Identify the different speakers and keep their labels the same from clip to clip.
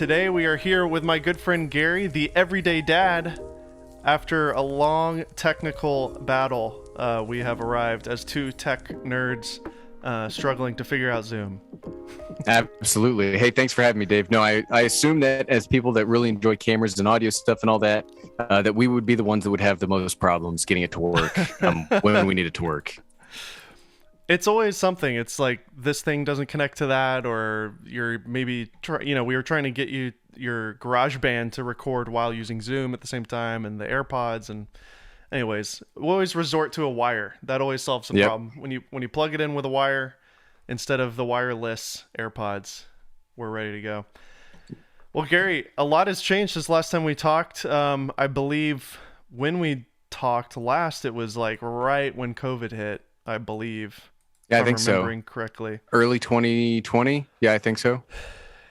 Speaker 1: Today we are here with my good friend Gary, the everyday dad. After a long technical battle, we have arrived as two tech nerds struggling to figure out Zoom.
Speaker 2: Absolutely. Hey, thanks for having me, Dave. No, I assume that as people that really enjoy cameras and audio stuff and all that, that we would be the ones that would have the most problems getting it to work when we need it to work.
Speaker 1: It's always something. It's like this thing doesn't connect to that, or you're maybe, we were trying to get your GarageBand to record while using Zoom at the same time, and the AirPods. And anyways, we'll always resort to a wire. That always solves the problem. When you plug it in with a wire instead of the wireless AirPods, we're ready to go. Well, Gary, a lot has changed since last time we talked. I believe when we talked last, it was like right when COVID hit, I believe.
Speaker 2: Yeah, I think so.
Speaker 1: Remembering correctly.
Speaker 2: Early 2020? Yeah, I think so.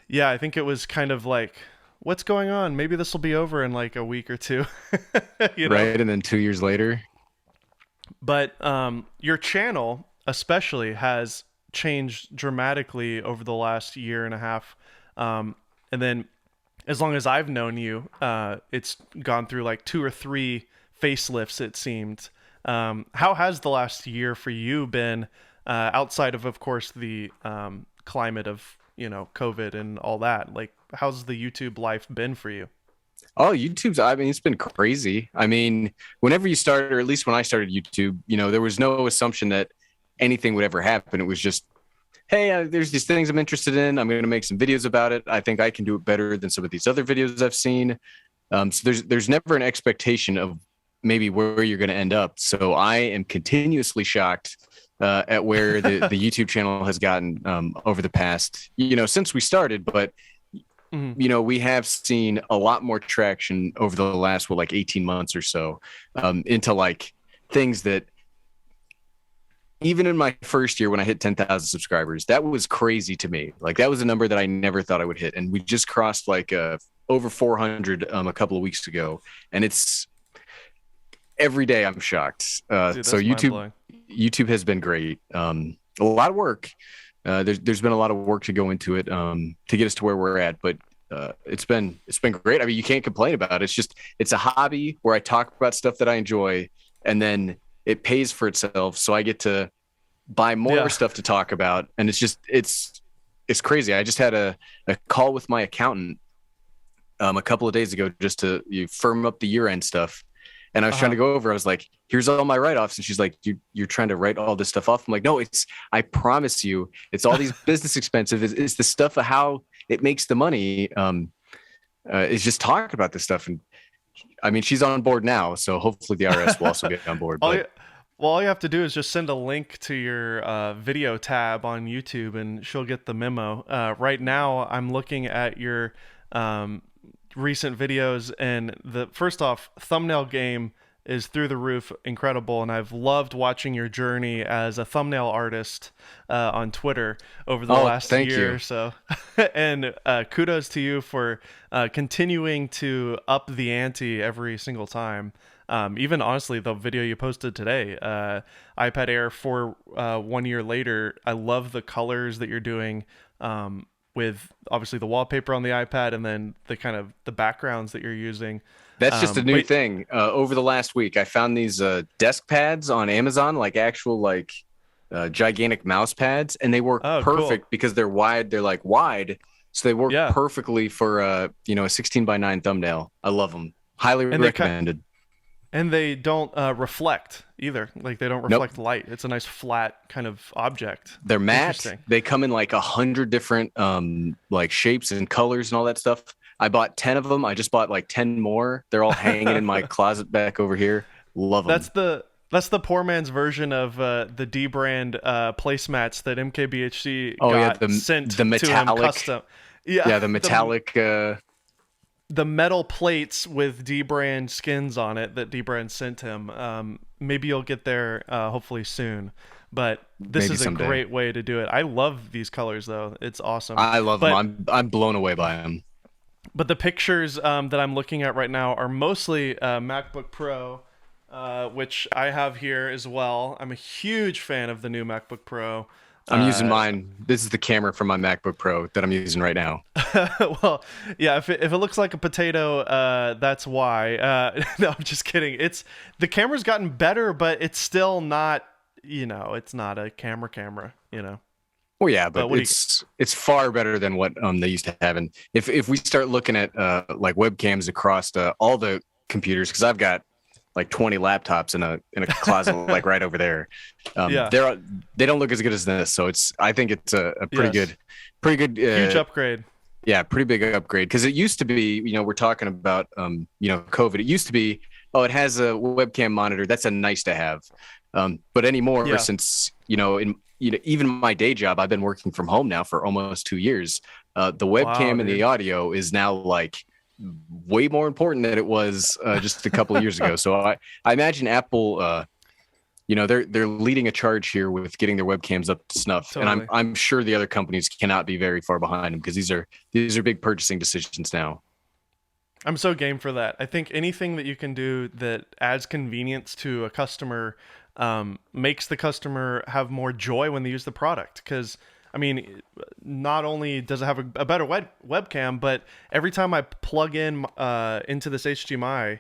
Speaker 1: Yeah, I think it was kind of like, what's going on? Maybe this will be over in like a week or two.
Speaker 2: Right, and then 2 years later.
Speaker 1: But your channel especially has changed dramatically over the last year and a half. And then as long as I've known you, it's gone through like 2 or 3 facelifts, it seemed. How has the last year for you been, outside of course, the climate of, COVID and all that? Like, how's the YouTube life been for you?
Speaker 2: Oh, it's been crazy. I mean, whenever you start, or at least when I started YouTube, there was no assumption that anything would ever happen. It was just, hey, there's these things I'm interested in. I'm going to make some videos about it. I think I can do it better than some of these other videos I've seen. So there's never an expectation of maybe where you're going to end up. So I am continuously shocked at where the YouTube channel has gotten over the past, since we started. But, we have seen a lot more traction over the last, 18 months or so into like things that even in my first year when I hit 10,000 subscribers, that was crazy to me. Like that was a number that I never thought I would hit. And we just crossed like over 400 a couple of weeks ago. And it's every day I'm shocked.
Speaker 1: Dude,
Speaker 2: so YouTube has been great. A lot of work. There's been a lot of work to go into it to get us to where we're at, but it's been great. I mean, you can't complain about it. It's a hobby where I talk about stuff that I enjoy, and then it pays for itself. So I get to buy more stuff to talk about, and it's crazy. I just had a call with my accountant a couple of days ago just to firm up the year-end stuff. And I was trying to go over, I was like, here's all my write-offs. And she's like, you're trying to write all this stuff off. I'm like, no, I promise you, it's all these business expenses. It's the stuff of how it makes the money. It's just talking about this stuff. And I mean, she's on board now. So hopefully the IRS will also get on board.
Speaker 1: All you have to do is just send a link to your video tab on YouTube and she'll get the memo. Right now, I'm looking at your recent videos, and the first off, thumbnail game is through the roof incredible, and I've loved watching your journey as a thumbnail artist on Twitter over the last year or so. And kudos to you for continuing to up the ante every single time. Even honestly, the video you posted today, iPad Air for 1 year later, I love the colors that you're doing, with obviously the wallpaper on the iPad and then the kind of the backgrounds that you're using.
Speaker 2: That's just a new thing. Over the last week, I found these desk pads on Amazon, like actual gigantic mouse pads, and they work perfect because they're wide. They're like wide, so they work perfectly for a 16:9 thumbnail. I love them. Highly recommended.
Speaker 1: And they don't reflect either. Like they don't reflect light. It's a nice flat kind of object.
Speaker 2: They're matte. They come in like 100 different like shapes and colors and all that stuff. I bought 10 of them. I just bought like 10 more. They're all hanging in my closet back over here. Love them.
Speaker 1: That's the poor man's version of the D brand placemats that MKBHD got sent
Speaker 2: the metallic,
Speaker 1: to him custom.
Speaker 2: The metallic.
Speaker 1: The metal plates with D-brand skins on it that D-brand sent him. Maybe you'll get there hopefully soon. But this is a great way to do it. I love these colors, though. It's awesome.
Speaker 2: I love them. I'm blown away by them.
Speaker 1: But the pictures that I'm looking at right now are mostly MacBook Pro, which I have here as well. I'm a huge fan of the new MacBook Pro.
Speaker 2: I'm using mine. This is the camera from my MacBook Pro that I'm using right now.
Speaker 1: Well, yeah. If it looks like a potato, that's why. No, I'm just kidding. It's the camera's gotten better, but it's still not. It's not a camera.
Speaker 2: Well, yeah,
Speaker 1: But
Speaker 2: but
Speaker 1: what do you?
Speaker 2: it's far better than what they used to have. And if we start looking at like webcams across all the computers, because I've got like 20 laptops in a closet like right over there.
Speaker 1: Yeah.
Speaker 2: They don't look as good as this, so I think it's a
Speaker 1: Yes.
Speaker 2: pretty good
Speaker 1: Huge upgrade.
Speaker 2: yeah, pretty big upgrade, because it used to be, we're talking about COVID. It used to be, oh, it has a webcam monitor. That's a nice to have. But anymore,
Speaker 1: Yeah.
Speaker 2: since even my day job, I've been working from home now for almost 2 years. The
Speaker 1: Wow,
Speaker 2: webcam and the
Speaker 1: dude.
Speaker 2: audio is now like way more important than it was just a couple of years ago. So I imagine Apple, they're leading a charge here with getting their webcams up to snuff, and I'm
Speaker 1: Totally.
Speaker 2: I'm sure the other companies cannot be very far behind them, because these are big purchasing decisions now.
Speaker 1: I'm so game for that. I think anything that you can do that adds convenience to a customer makes the customer have more joy when they use the product. Because, I mean, not only does it have a better webcam, but every time I plug in into this HDMI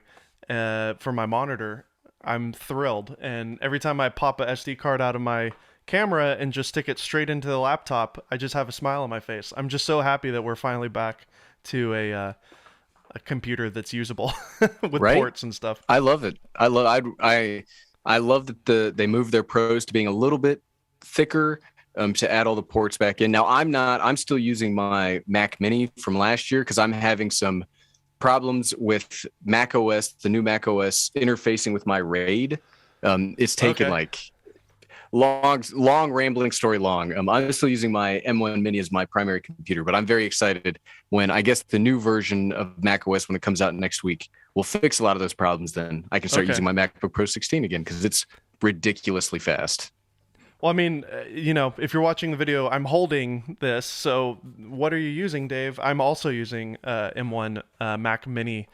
Speaker 1: for my monitor, I'm thrilled. And every time I pop a SD card out of my camera and just stick it straight into the laptop, I just have a smile on my face. I'm just so happy that we're finally back to a computer that's usable with
Speaker 2: Right?
Speaker 1: ports and stuff.
Speaker 2: I love it. I love that they moved their pros to being a little bit thicker, to add all the ports back in. Now I'm still using my Mac Mini from last year, because I'm having some problems with Mac OS, the new Mac OS interfacing with my RAID. It's taken
Speaker 1: Okay.
Speaker 2: like long rambling story long. I'm still using my M1 Mini as my primary computer, but I'm very excited when, I guess, the new version of Mac OS, when it comes out next week, will fix a lot of those problems. Then I can start
Speaker 1: Okay.
Speaker 2: using my MacBook Pro 16 again, because it's ridiculously fast.
Speaker 1: Well, I mean, if you're watching the video, I'm holding this. So, what are you using, Dave? I'm also using M1 Mac Mini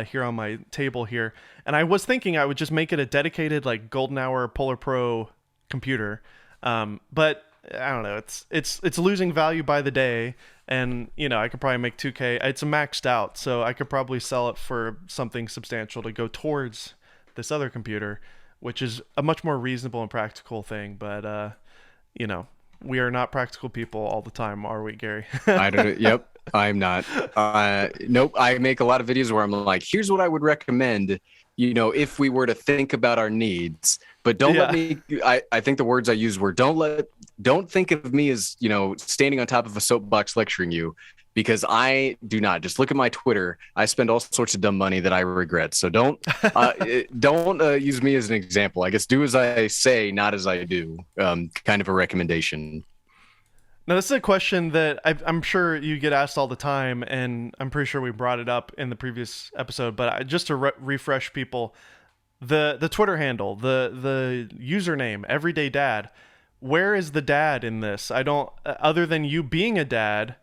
Speaker 1: here on my table here, and I was thinking I would just make it a dedicated like Golden Hour Polar Pro computer, but I don't know. It's losing value by the day, and I could probably make 2K. It's maxed out, so I could probably sell it for something substantial to go towards this other computer, which is a much more reasonable and practical thing. But you know, we are not practical people all the time, are we, Gary?
Speaker 2: I don't. Yep, I'm not. Nope. I make a lot of videos where I'm like, here's what I would recommend. If we were to think about our needs, but don't let
Speaker 1: Yeah.
Speaker 2: me. I think the words I used were, don't think of me as standing on top of a soapbox lecturing you, because I do not. Just look at my Twitter. I spend all sorts of dumb money that I regret. So don't use me as an example. I guess do as I say, not as I do. Kind of a recommendation.
Speaker 1: Now, this is a question that I'm sure you get asked all the time, and I'm pretty sure we brought it up in the previous episode. But just to refresh people, the Twitter handle, the username, Everyday Dad. Where is the dad in this? I don't. Other than you being a dad,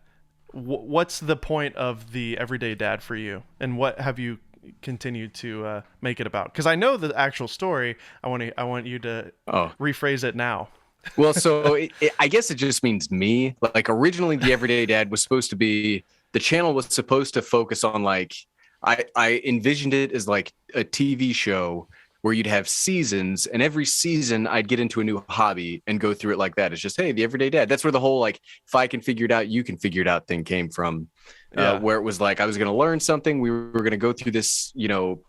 Speaker 1: what's the point of the Everyday Dad for you, and what have you continued to make it about? Because I know the actual story. I want you to
Speaker 2: Oh,
Speaker 1: rephrase it now.
Speaker 2: well, so I guess it just means me. Like, originally, the Everyday Dad was supposed to be, the channel was supposed to focus on, like, I envisioned it as like a TV show where you'd have seasons, and every season I'd get into a new hobby and go through it like that. It's just, hey, the Everyday Dad. That's where the whole, like, if I can figure it out, you can figure it out thing came from.
Speaker 1: Yeah.
Speaker 2: Where it was like I was going to learn something, we were going to go through this,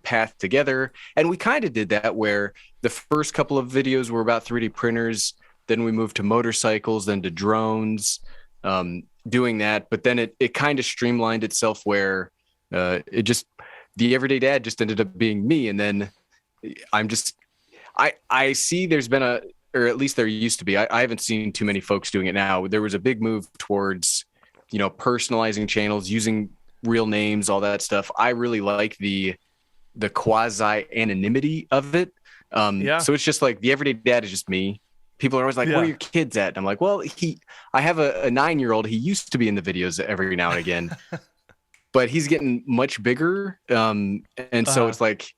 Speaker 2: path together, and we kind of did that. Where the first couple of videos were about 3D printers, then we moved to motorcycles, then to drones, doing that. But then it kind of streamlined itself, where it just, the Everyday Dad just ended up being me. And then I'm just, I see there's been or at least there used to be. I haven't seen too many folks doing it now. There was a big move towards, personalizing channels, using real names, all that stuff. I really like the quasi anonymity of it.
Speaker 1: Yeah.
Speaker 2: So it's just like the Everyday Dad is just me. People are always like, "Where are
Speaker 1: Yeah.
Speaker 2: your kids at?" And I'm like, "Well, I have a 9-year-old. He used to be in the videos every now and again, but he's getting much bigger. And so
Speaker 1: Uh,
Speaker 2: it's like,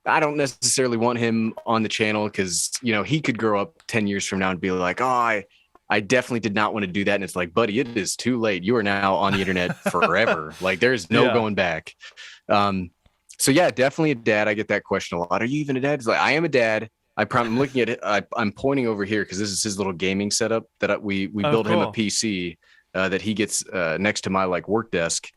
Speaker 2: I don't necessarily want him on the channel, because he could grow up 10 years from now and be like, oh, I definitely did not want to do that. And it's like, buddy, it is too late. You are now on the internet forever. Like there's no
Speaker 1: Yeah.
Speaker 2: going back. Um, so yeah, definitely a dad. I get that question a lot. Are you even a dad? It's like, I am a dad. I'm looking at it. I'm pointing over here because this is his little gaming setup that we
Speaker 1: Oh,
Speaker 2: built him a
Speaker 1: cool.
Speaker 2: PC that he gets next to my like work desk.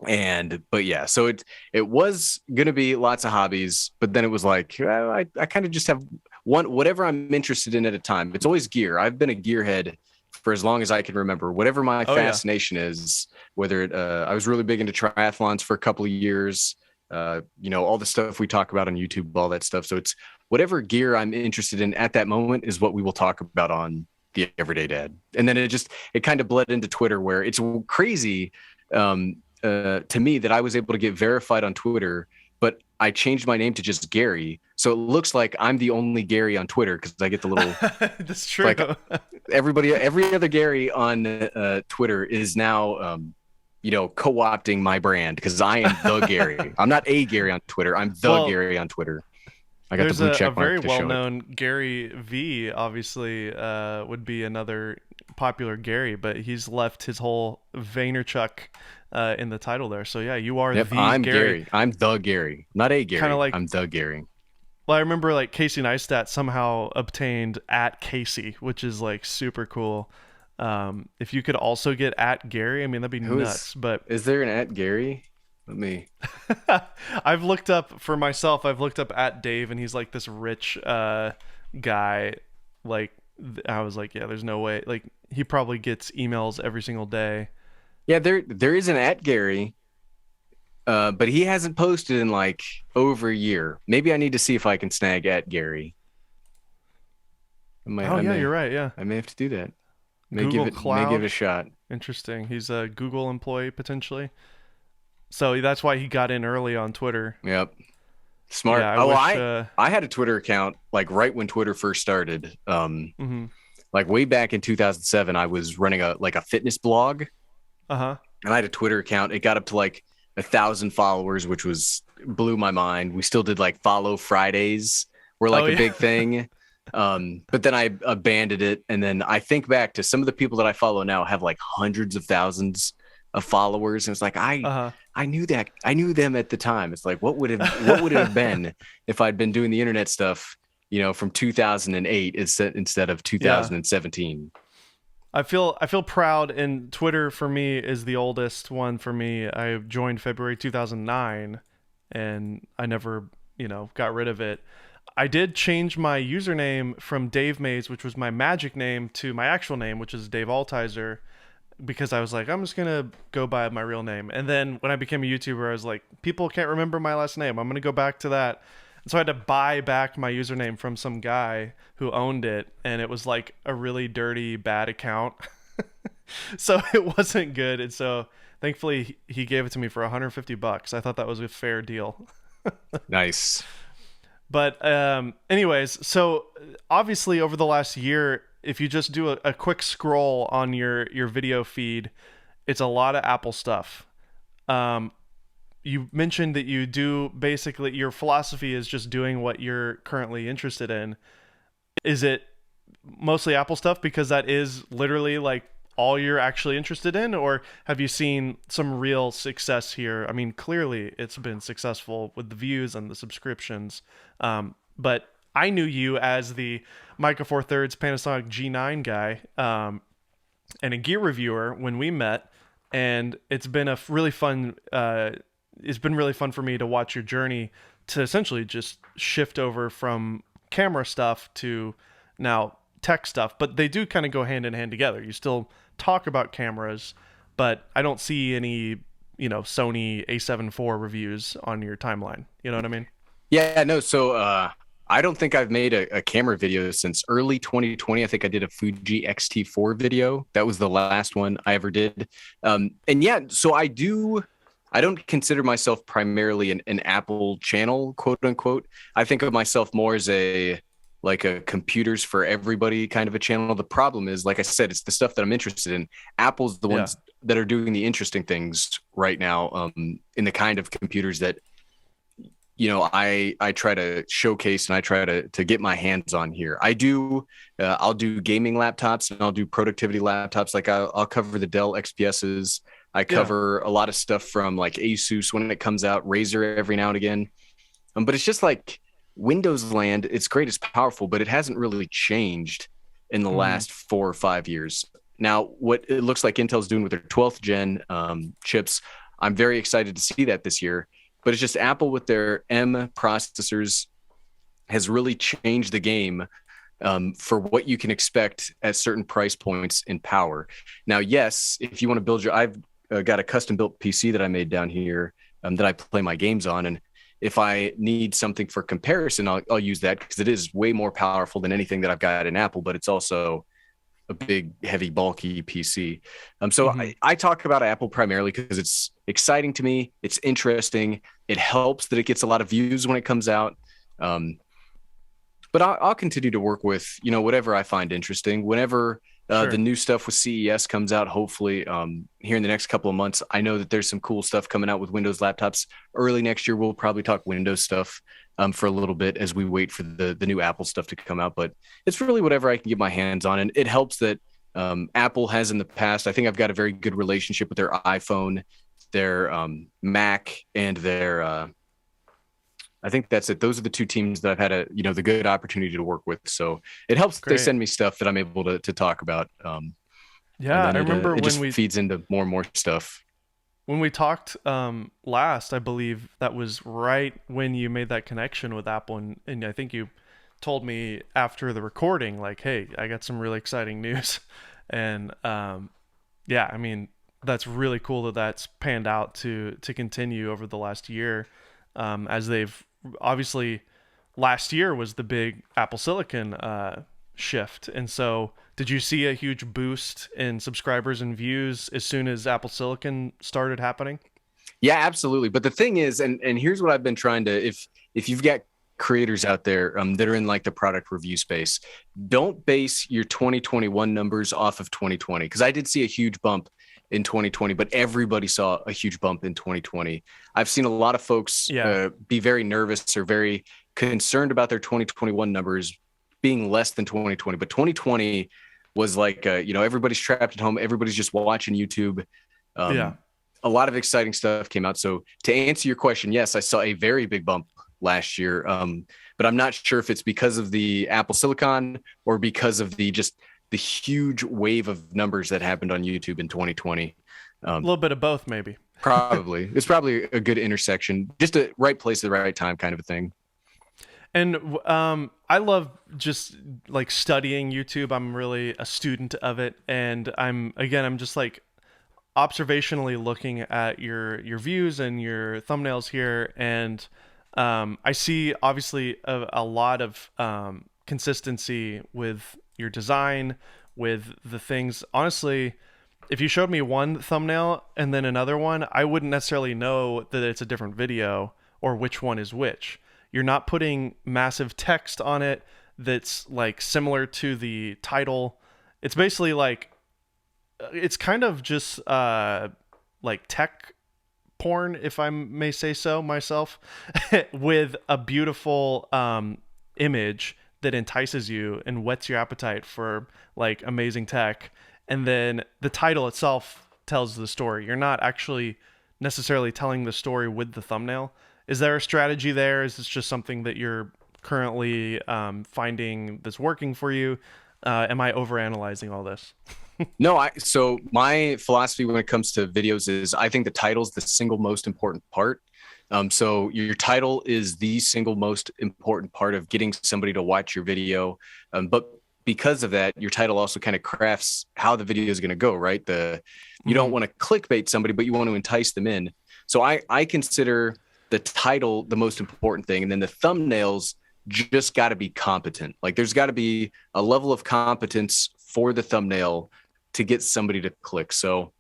Speaker 2: And but yeah, so it was gonna be lots of hobbies, but then it was like well, I kind of just have one whatever I'm interested in at a time. It's always gear. I've been a gearhead for as long as I can remember. Whatever my
Speaker 1: Oh yeah.
Speaker 2: fascination is, whether it I was really big into triathlons for a couple of years, all the stuff we talk about on YouTube, all that stuff. So it's whatever gear I'm interested in at that moment is what we will talk about on the Everyday Dad. And then it kind of bled into Twitter where it's crazy. To me that I was able to get verified on Twitter, but I changed my name to just Gary. So it looks like I'm the only Gary on Twitter because I get the little
Speaker 1: That's true.
Speaker 2: like every other Gary on Twitter is now co-opting my brand because I am the Gary. I'm not a Gary on Twitter. I'm the
Speaker 1: Well,
Speaker 2: Gary on Twitter. I got the
Speaker 1: there's
Speaker 2: blue
Speaker 1: a
Speaker 2: check
Speaker 1: very
Speaker 2: mark to show it.
Speaker 1: well-known Gary V, obviously, would be another popular Gary, but he's left his whole Vaynerchuk in the title there. So yeah, you are
Speaker 2: Yep,
Speaker 1: the
Speaker 2: I'm
Speaker 1: Gary.
Speaker 2: Gary. I'm the Gary, not a
Speaker 1: Kind of
Speaker 2: Gary.
Speaker 1: like,
Speaker 2: I'm the Gary.
Speaker 1: well, I remember like Casey Neistat somehow obtained at Casey, which is like super cool. If you could also get at Gary, I mean, that'd be
Speaker 2: Who is?
Speaker 1: nuts. But
Speaker 2: Is there an at Gary? Let me.
Speaker 1: I've looked up for myself. I've looked up at Dave, and he's like this rich guy. Like I was like, yeah, there's no way. Like he probably gets emails every single day.
Speaker 2: Yeah, there is an at Gary, but he hasn't posted in like over a year. Maybe I need to see if I can snag at Gary. I may,
Speaker 1: Oh
Speaker 2: I
Speaker 1: yeah,
Speaker 2: may,
Speaker 1: you're right. Yeah,
Speaker 2: I may have to do that.
Speaker 1: Google
Speaker 2: May give it
Speaker 1: Cloud.
Speaker 2: a shot.
Speaker 1: Interesting. He's a Google employee potentially. So that's why he got in early on Twitter.
Speaker 2: Yep, smart.
Speaker 1: Yeah, I
Speaker 2: Oh,
Speaker 1: wish.
Speaker 2: I had a Twitter account like right when Twitter first started.
Speaker 1: Mhm.
Speaker 2: Like way back in 2007, I was running a fitness blog,
Speaker 1: Uh huh.
Speaker 2: and I had a Twitter account. It got up to like 1,000 followers, which was blew my mind. We still did like follow Fridays were
Speaker 1: Oh
Speaker 2: like a
Speaker 1: yeah.
Speaker 2: big thing. But then I abandoned it. And then I think back to some of the people that I follow now have like hundreds of thousands of followers. And it's like,
Speaker 1: Uh
Speaker 2: I knew that I knew them at the time. It's like, what would it have
Speaker 1: huh.
Speaker 2: been if I'd been doing the internet stuff, from 2008 instead of
Speaker 1: Yeah.
Speaker 2: 2017.
Speaker 1: I feel proud, and Twitter for me is the oldest one for me. I joined February 2009, and I never, got rid of it. I did change my username from Dave Mays, which was my magic name, to my actual name, which is Dave Altizer, because I was like, I'm just gonna go by my real name. And then when I became a YouTuber, I was like, people can't remember my last name. I'm gonna go back to that. And so I had to buy back my username from some guy who owned it, and it was like a really dirty, bad account. So it wasn't good. And so thankfully he gave it to me for 150 bucks. I thought that was a fair deal.
Speaker 2: Nice.
Speaker 1: But anyways, so obviously over the last year, if you just do a quick scroll on your video feed, it's a lot of Apple stuff. Um, you mentioned that you do basically your philosophy is just doing what you're currently interested in. Is it mostly Apple stuff because that is literally like all you're actually interested in, or have you seen some real success here? I mean, clearly it's been successful with the views and the subscriptions, but I knew you as the Micro Four Thirds Panasonic G9 guy, and a gear reviewer when we met, and it's been a really fun. It's been really fun for me to watch your journey to essentially just shift over from camera stuff to now tech stuff, but they do kind of go hand in hand together. You still talk about cameras, but I don't see any, Sony A7 IV reviews on your timeline. You know what I mean?
Speaker 2: Yeah, no. So I don't think I've made a camera video since early 2020. I think I did a Fuji X-T4 video. That was the last one I ever did. And yeah, so I don't consider myself primarily an Apple channel, quote unquote. I think of myself more as a computers for everybody kind of a channel. The problem is, like I said, it's the stuff that I'm interested in. Apple's the
Speaker 1: Yeah.
Speaker 2: ones that are doing the interesting things right now, in the kind of computers that I try to showcase and I try to get my hands on here. I'll do gaming laptops and I'll do productivity laptops. Like I'll cover the Dell XPSs. I
Speaker 1: Yeah.
Speaker 2: cover a lot of stuff from like Asus when it comes out, Razer every now and again. But it's just like Windows land. It's great, it's powerful, but it hasn't really changed in the
Speaker 1: Hmm.
Speaker 2: last 4 or 5 years. Now, what it looks like Intel's doing with their 12th gen chips, I'm very excited to see that this year. But it's just Apple with their M processors has really changed the game for what you can expect at certain price points in power. Now, yes, if you want to I've got a custom built PC that I made down here that I play my games on. And if I need something for comparison, I'll use that because it is way more powerful than anything that I've got in Apple, but it's also a big, heavy, bulky PC. So
Speaker 1: Hmm.
Speaker 2: I talk about Apple primarily because it's exciting to me. It's interesting. It helps that it gets a lot of views when it comes out. Um, but I'll continue to work with whatever I find interesting. Whenever the
Speaker 1: Sure.
Speaker 2: new stuff with CES comes out, hopefully here in the next couple of months, I know that there's some cool stuff coming out with Windows laptops. Early next year, we'll probably talk Windows stuff for a little bit as we wait for the new Apple stuff to come out. But it's really whatever I can get my hands on, and it helps that Apple has in the past. I think I've got a very good relationship with their iPhone, their Mac, and their I think that's it. Those are the two teams that I've had the good opportunity to work with. So it helps that they
Speaker 1: Great.
Speaker 2: send me stuff that I'm able to talk about. And
Speaker 1: Yeah,
Speaker 2: then
Speaker 1: I remember
Speaker 2: it just feeds into more and more stuff.
Speaker 1: when we talked last, I believe that was right when you made that connection with Apple, and I think you told me after the recording, like, "Hey, I got some really exciting news," and yeah, I mean, that's really cool that that's panned out to continue over the last year, as they've obviously last year was the big Apple Silicon shift, and so did you see a huge boost in subscribers and views as soon as Apple Silicon started happening?
Speaker 2: Yeah, absolutely. But the thing is, and here's what I've been trying to if you've got creators out there that are in like the product review space, don't base your 2021 numbers off of 2020 because I did see a huge bump in 2020, but everybody saw a huge bump in 2020. I've seen a lot of folks
Speaker 1: Yeah,
Speaker 2: be very nervous or very concerned about their 2021 numbers being less than 2020, but 2020 was like everybody's trapped at home, everybody's just watching YouTube.
Speaker 1: yeah.
Speaker 2: Um, a lot of exciting stuff came out. So to answer your question, yes, I saw a very big bump last year. But I'm not sure if it's because of the Apple Silicon or because of the huge wave of numbers that happened on YouTube in 2020.
Speaker 1: A
Speaker 2: Um,
Speaker 1: little bit of both, maybe.
Speaker 2: it's probably a good intersection, just a right place at the right time kind of a thing.
Speaker 1: And I love just like studying YouTube. I'm really a student of it, and I'm just like observationally looking at your views and your thumbnails here, and I see obviously a lot of consistency with your design, with the things. Honestly, if you showed me one thumbnail and then another one, I wouldn't necessarily know that it's a different video or which one is which. You're not putting massive text on it that's like similar to the title. It's basically like it's kind of just like tech porn, if I may say so myself, with a beautiful image that entices you and whets your appetite for like amazing tech. And then the title itself tells the story. You're not actually necessarily telling the story with the thumbnail. Is there a strategy there? Is this just something that you're currently finding that's working for you? Am I overanalyzing all this?
Speaker 2: No, so my philosophy when it comes to videos is I think the title is the single most important part. So your title is the single most important part of getting somebody to watch your video. But because of that, your title also kind of crafts how the video is going to go, right? You don't
Speaker 1: Mm-hmm.
Speaker 2: want to clickbait somebody, but you want to entice them in. So I consider the title the most important thing, and then the thumbnails just got to be competent. Like there's got to be a level of competence for the thumbnail to get somebody to click. So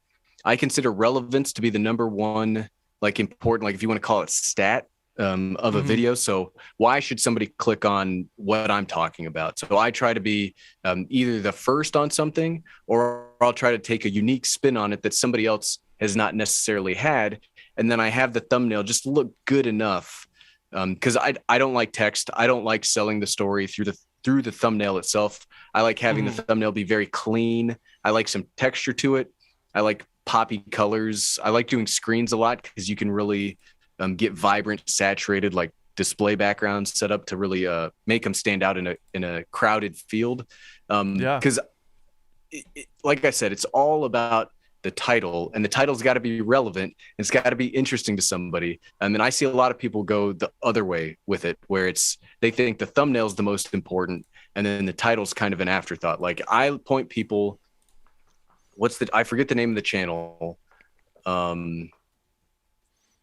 Speaker 2: I consider relevance to be the number one, like important, like if you want to call it stat of a
Speaker 1: Mm-hmm.
Speaker 2: video. So why should somebody click on what I'm talking about? So I try to be either the first on something or I'll try to take a unique spin on it that somebody else has not necessarily had. And then I have the thumbnail just look good enough Because I don't like text. I don't like selling the story through the thumbnail itself. I like having the
Speaker 1: Hmm.
Speaker 2: thumbnail be very clean. I like some texture to it. I like poppy colors. I like doing screens a lot because you can really get vibrant, saturated, like display backgrounds set up to really make them stand out in a crowded field.
Speaker 1: Yeah.
Speaker 2: Because like I said, it's all about the title, and the title's got to be relevant. It's got to be interesting to somebody. And I see a lot of people go the other way with it, where they think the thumbnail's the most important, and then the title's kind of an afterthought. Like I point people, I forget the name of the channel. Um,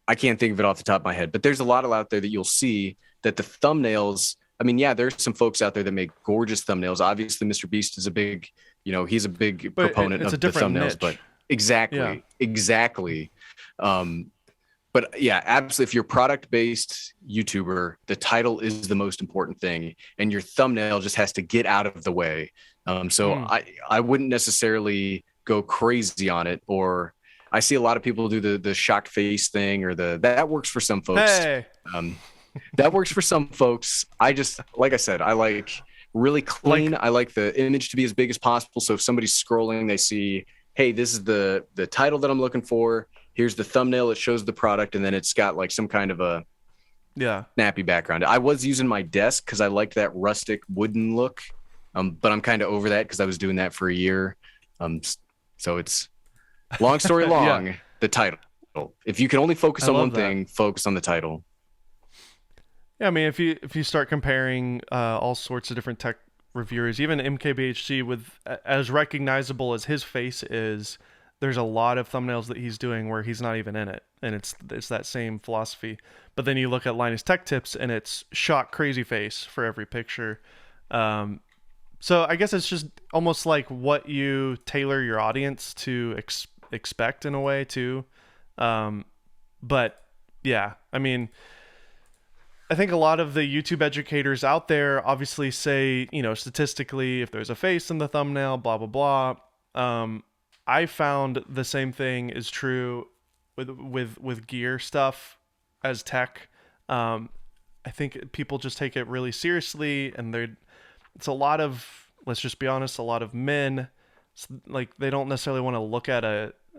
Speaker 2: I can't think of it off the top of my head, but there's a lot out there that you'll see that the thumbnails. I mean, yeah, there's some folks out there that make gorgeous thumbnails. Obviously, Mr. Beast is a big, he's a big
Speaker 1: But
Speaker 2: proponent
Speaker 1: it's a
Speaker 2: of the
Speaker 1: different
Speaker 2: thumbnails. But
Speaker 1: niche. Yeah.
Speaker 2: exactly. Um, but yeah, absolutely. If you're a product-based YouTuber, the title is the most important thing, and your thumbnail just has to get out of the way. So
Speaker 1: Mm.
Speaker 2: I wouldn't necessarily go crazy on it, or I see a lot of people do the shocked face thing, or that works for some folks.
Speaker 1: Hey,
Speaker 2: Um, that works for some folks. I just, like I said, I like really clean.
Speaker 1: like
Speaker 2: I like the image to be as big as possible. So if somebody's scrolling, they see, hey, this is the title that I'm looking for. Here's the thumbnail. It shows the product, and then it's got like some kind of a
Speaker 1: yeah.
Speaker 2: snappy background. I was using my desk because I liked that rustic wooden look, but I'm kind of over that because I was doing that for a year. Um, so it's long story
Speaker 1: Yeah.
Speaker 2: long. The title. If you can only focus
Speaker 1: I
Speaker 2: on one
Speaker 1: love that.
Speaker 2: thing, focus on the title.
Speaker 1: Yeah, I mean, if you start comparing all sorts of different tech reviewers, even MKBHD, with as recognizable as his face is, there's a lot of thumbnails that he's doing where he's not even in it, and it's that same philosophy. But then you look at Linus Tech Tips, and it's shock crazy face for every picture. Um, so I guess it's just almost like what you tailor your audience to expect in a way too. Um, but yeah, I mean, I think a lot of the YouTube educators out there obviously say, statistically, if there's a face in the thumbnail, blah blah blah. I found the same thing is true with gear stuff as tech. Um, I think people just take it really seriously, and it's a lot of, let's just be honest, a lot of men. Like they don't necessarily want to look at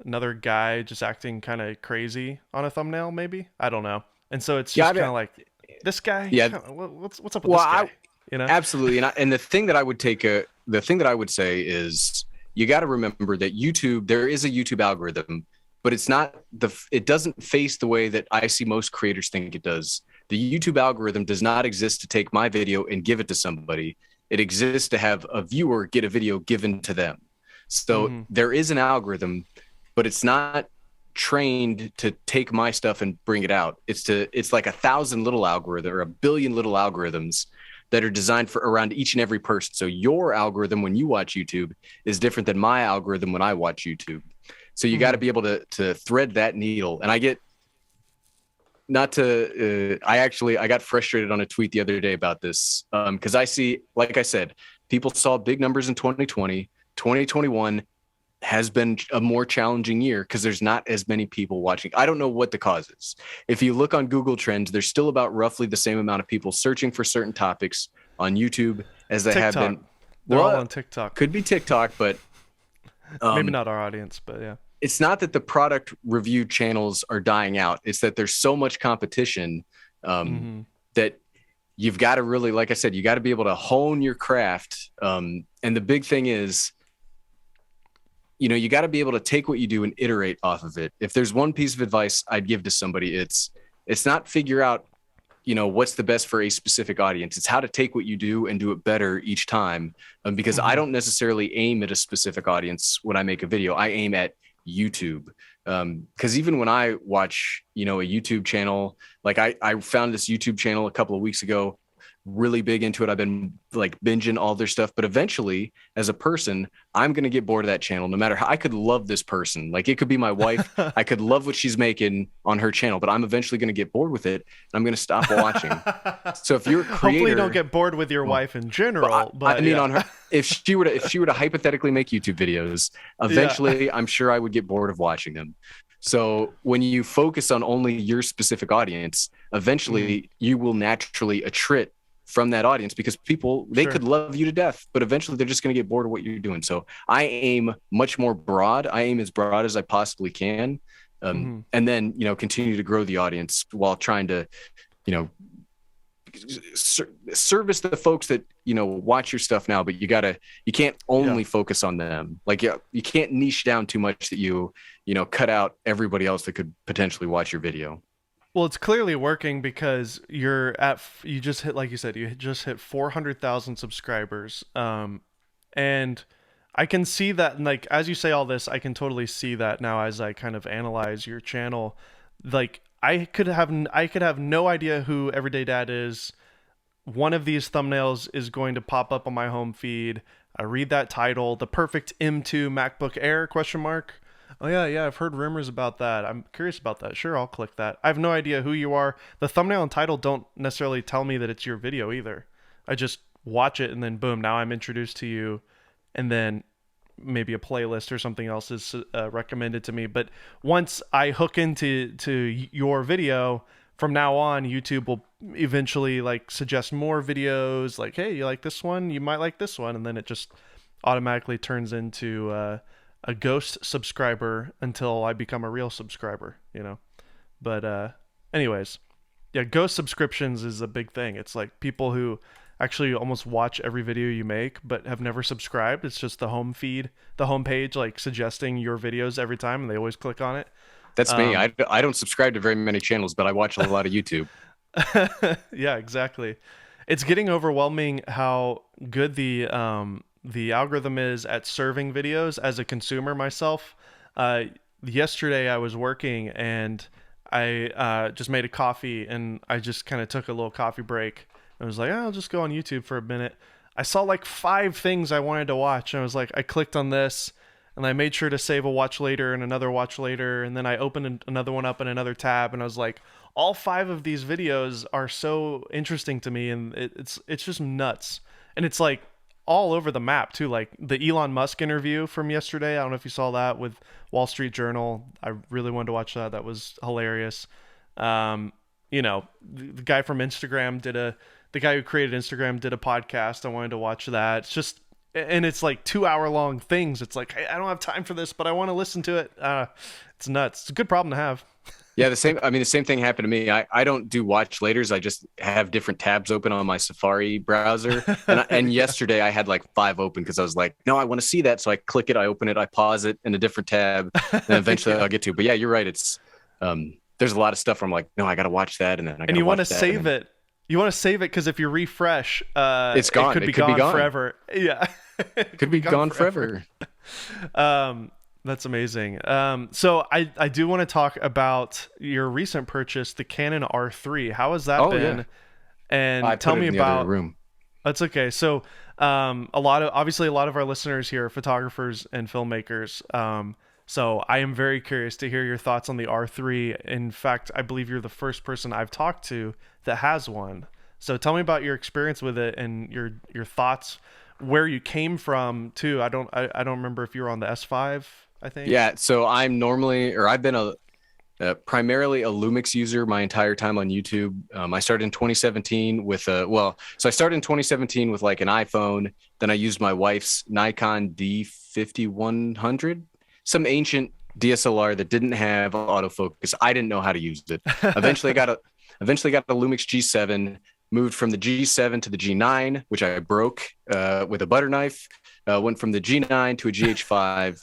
Speaker 1: another guy just acting kind of crazy on a thumbnail. Maybe, I don't know. And so it's
Speaker 2: Yeah,
Speaker 1: just kind of like, this guy, he's
Speaker 2: yeah.
Speaker 1: kind of, what's up with
Speaker 2: Well,
Speaker 1: this guy? You know?
Speaker 2: absolutely. And the thing that the thing that I would say is you got to remember that there is a YouTube algorithm, but it doesn't face the way that I see most creators think it does. The YouTube algorithm does not exist to take my video and give it to somebody. It exists to have a viewer get a video given to them. So
Speaker 1: Mm-hmm.
Speaker 2: there is an algorithm, but it's not trained to take my stuff and bring it out. It's like 1,000 little algorithms or 1 billion little algorithms that are designed for around each and every person. So your algorithm when you watch YouTube is different than my algorithm when I watch YouTube. So you got to be able to thread that needle. And I get not to I got frustrated on a tweet the other day about this because I see, like I said, people saw big numbers in 2020. 2021 has been a more challenging year because there's not as many people watching. I don't know what the cause is. If you look on Google Trends, there's still about roughly the same amount of people searching for certain topics on YouTube as they have
Speaker 1: TikTok.
Speaker 2: been.
Speaker 1: They're all
Speaker 2: Well,
Speaker 1: on TikTok.
Speaker 2: could be TikTok, but
Speaker 1: Maybe not our audience, but yeah.
Speaker 2: it's not that the product review channels are dying out. It's that there's so much competition
Speaker 1: Mm-hmm.
Speaker 2: that you've got to really, like I said, you got to be able to hone your craft. And the big thing is, you got to be able to take what you do and iterate off of it. If there's one piece of advice I'd give to somebody, it's not figure out, what's the best for a specific audience. It's how to take what you do and do it better each time. Because I don't necessarily aim at a specific audience when I make a video. I aim at YouTube. Because even when I watch, a YouTube channel, like I found this YouTube channel a couple of weeks ago, really big into it. I've been like binging all their stuff, but eventually as a person, I'm going to get bored of that channel. No matter how I could love this person, like it could be my wife. I could love what she's making on her channel, but I'm eventually going to get bored with it. And I'm going to stop watching. So if you're a creator,
Speaker 1: Hopefully you don't get bored with your wife in general, but
Speaker 2: I mean,
Speaker 1: yeah.
Speaker 2: on her, if she were to hypothetically make YouTube videos, eventually I'm sure I would get bored of watching them. So when you focus on only your specific audience,
Speaker 1: Mm,
Speaker 2: eventually you will naturally attrit from that audience because people, they
Speaker 1: sure.
Speaker 2: could love you to death, but eventually they're just going to get bored of what you're doing. So I aim much more broad. I aim as broad as I possibly can.
Speaker 1: Hmm.
Speaker 2: And then, continue to grow the audience while trying to, you know, service the folks that watch your stuff now, but you can't
Speaker 1: Yeah.
Speaker 2: only focus on them. Like, yeah, you can't niche down too much that cut out everybody else that could potentially watch your video.
Speaker 1: Well, it's clearly working because you just hit, like you said, you just hit 400,000 subscribers. And I can see that, like, as you say all this, I can totally see that now as I kind of analyze your channel. Like, I could have no idea who Everyday Dad is. One of these thumbnails is going to pop up on my home feed. I read that title, the perfect M2 MacBook Air question mark. Oh yeah, yeah, I've heard rumors about that. I'm curious about that. Sure, I'll click that. I have no idea who you are. The thumbnail and title don't necessarily tell me that it's your video either. I just watch it and then boom, now I'm introduced to you, and then maybe a playlist or something else is recommended to me. But once I hook into your video, from now on, YouTube will eventually like suggest more videos. Like, hey, you like this one? You might like this one, and then it just automatically turns into a ghost subscriber until I become a real subscriber. But anyways, yeah, ghost subscriptions is a big thing. It's like people who actually almost watch every video you make but have never subscribed. It's just the home feed, the home page, like suggesting your videos every time, and they always click on it.
Speaker 2: That's me.
Speaker 1: Um,
Speaker 2: I don't subscribe to very many channels, but I watch a lot of YouTube.
Speaker 1: yeah, exactly. It's getting overwhelming how good the algorithm is at serving videos as a consumer myself. Yesterday I was working and I just made a coffee and I just kind of took a little coffee break. I was like, oh, I'll just go on YouTube for a minute. I saw like 5 things I wanted to watch, and I was like, I clicked on this, and I made sure to save a watch later and another watch later, and then I opened another one up in another tab, and I was like, all 5 of these videos are so interesting to me, and it's just nuts, and it's like all over the map too. Like the Elon Musk interview from yesterday. I don't know if you saw that with Wall Street Journal. I really wanted to watch that. That was hilarious. Um, the guy from Instagram the guy who created Instagram did a podcast. I wanted to watch that. It's just, and it's like 2 hour long things. It's like, hey, I don't have time for this, but I want to listen to it. It's nuts. It's a good problem to have.
Speaker 2: Yeah, the same thing happened to me. I don't do watch laters. I just have different tabs open on my Safari browser. And
Speaker 1: Yeah.
Speaker 2: yesterday I had like 5 open because I was like, no, I want to see that. So I click it, I open it, I pause it in a different tab, and eventually
Speaker 1: Yeah.
Speaker 2: I'll get to. But yeah, you're right. There's a lot of stuff where I'm like, no, I got to watch that, and then I got
Speaker 1: And
Speaker 2: to
Speaker 1: you want
Speaker 2: watch
Speaker 1: to
Speaker 2: that, and
Speaker 1: save
Speaker 2: then
Speaker 1: it. You want to save it because if you refresh,
Speaker 2: it's
Speaker 1: it
Speaker 2: gone.
Speaker 1: could be
Speaker 2: It could be
Speaker 1: gone
Speaker 2: gone.
Speaker 1: forever. Yeah. It
Speaker 2: Could
Speaker 1: could be
Speaker 2: be
Speaker 1: gone
Speaker 2: gone
Speaker 1: forever.
Speaker 2: forever.
Speaker 1: Um, that's amazing. So I do want to talk about your recent purchase, the Canon R3. How has that
Speaker 2: Oh yeah,
Speaker 1: been?
Speaker 2: I
Speaker 1: And tell
Speaker 2: put it
Speaker 1: me
Speaker 2: in the other
Speaker 1: about.
Speaker 2: room.
Speaker 1: That's okay. So a lot of our listeners here are photographers and filmmakers. So I am very curious to hear your thoughts on the R3. In fact, I believe you're the first person I've talked to that has one. So tell me about your experience with it and your thoughts, where you came from too. I don't remember if you were on the S5, I think.
Speaker 2: Yeah, so I've been primarily a Lumix user my entire time on YouTube. I started in 2017 so I started in 2017 with like an iPhone. Then I used my wife's Nikon D5100, some ancient DSLR that didn't have autofocus. I didn't know how to use it. Eventually, I got a Lumix G7. Moved from the G7 to the G9, which I broke with a butter knife. Went from the G9 to a GH5.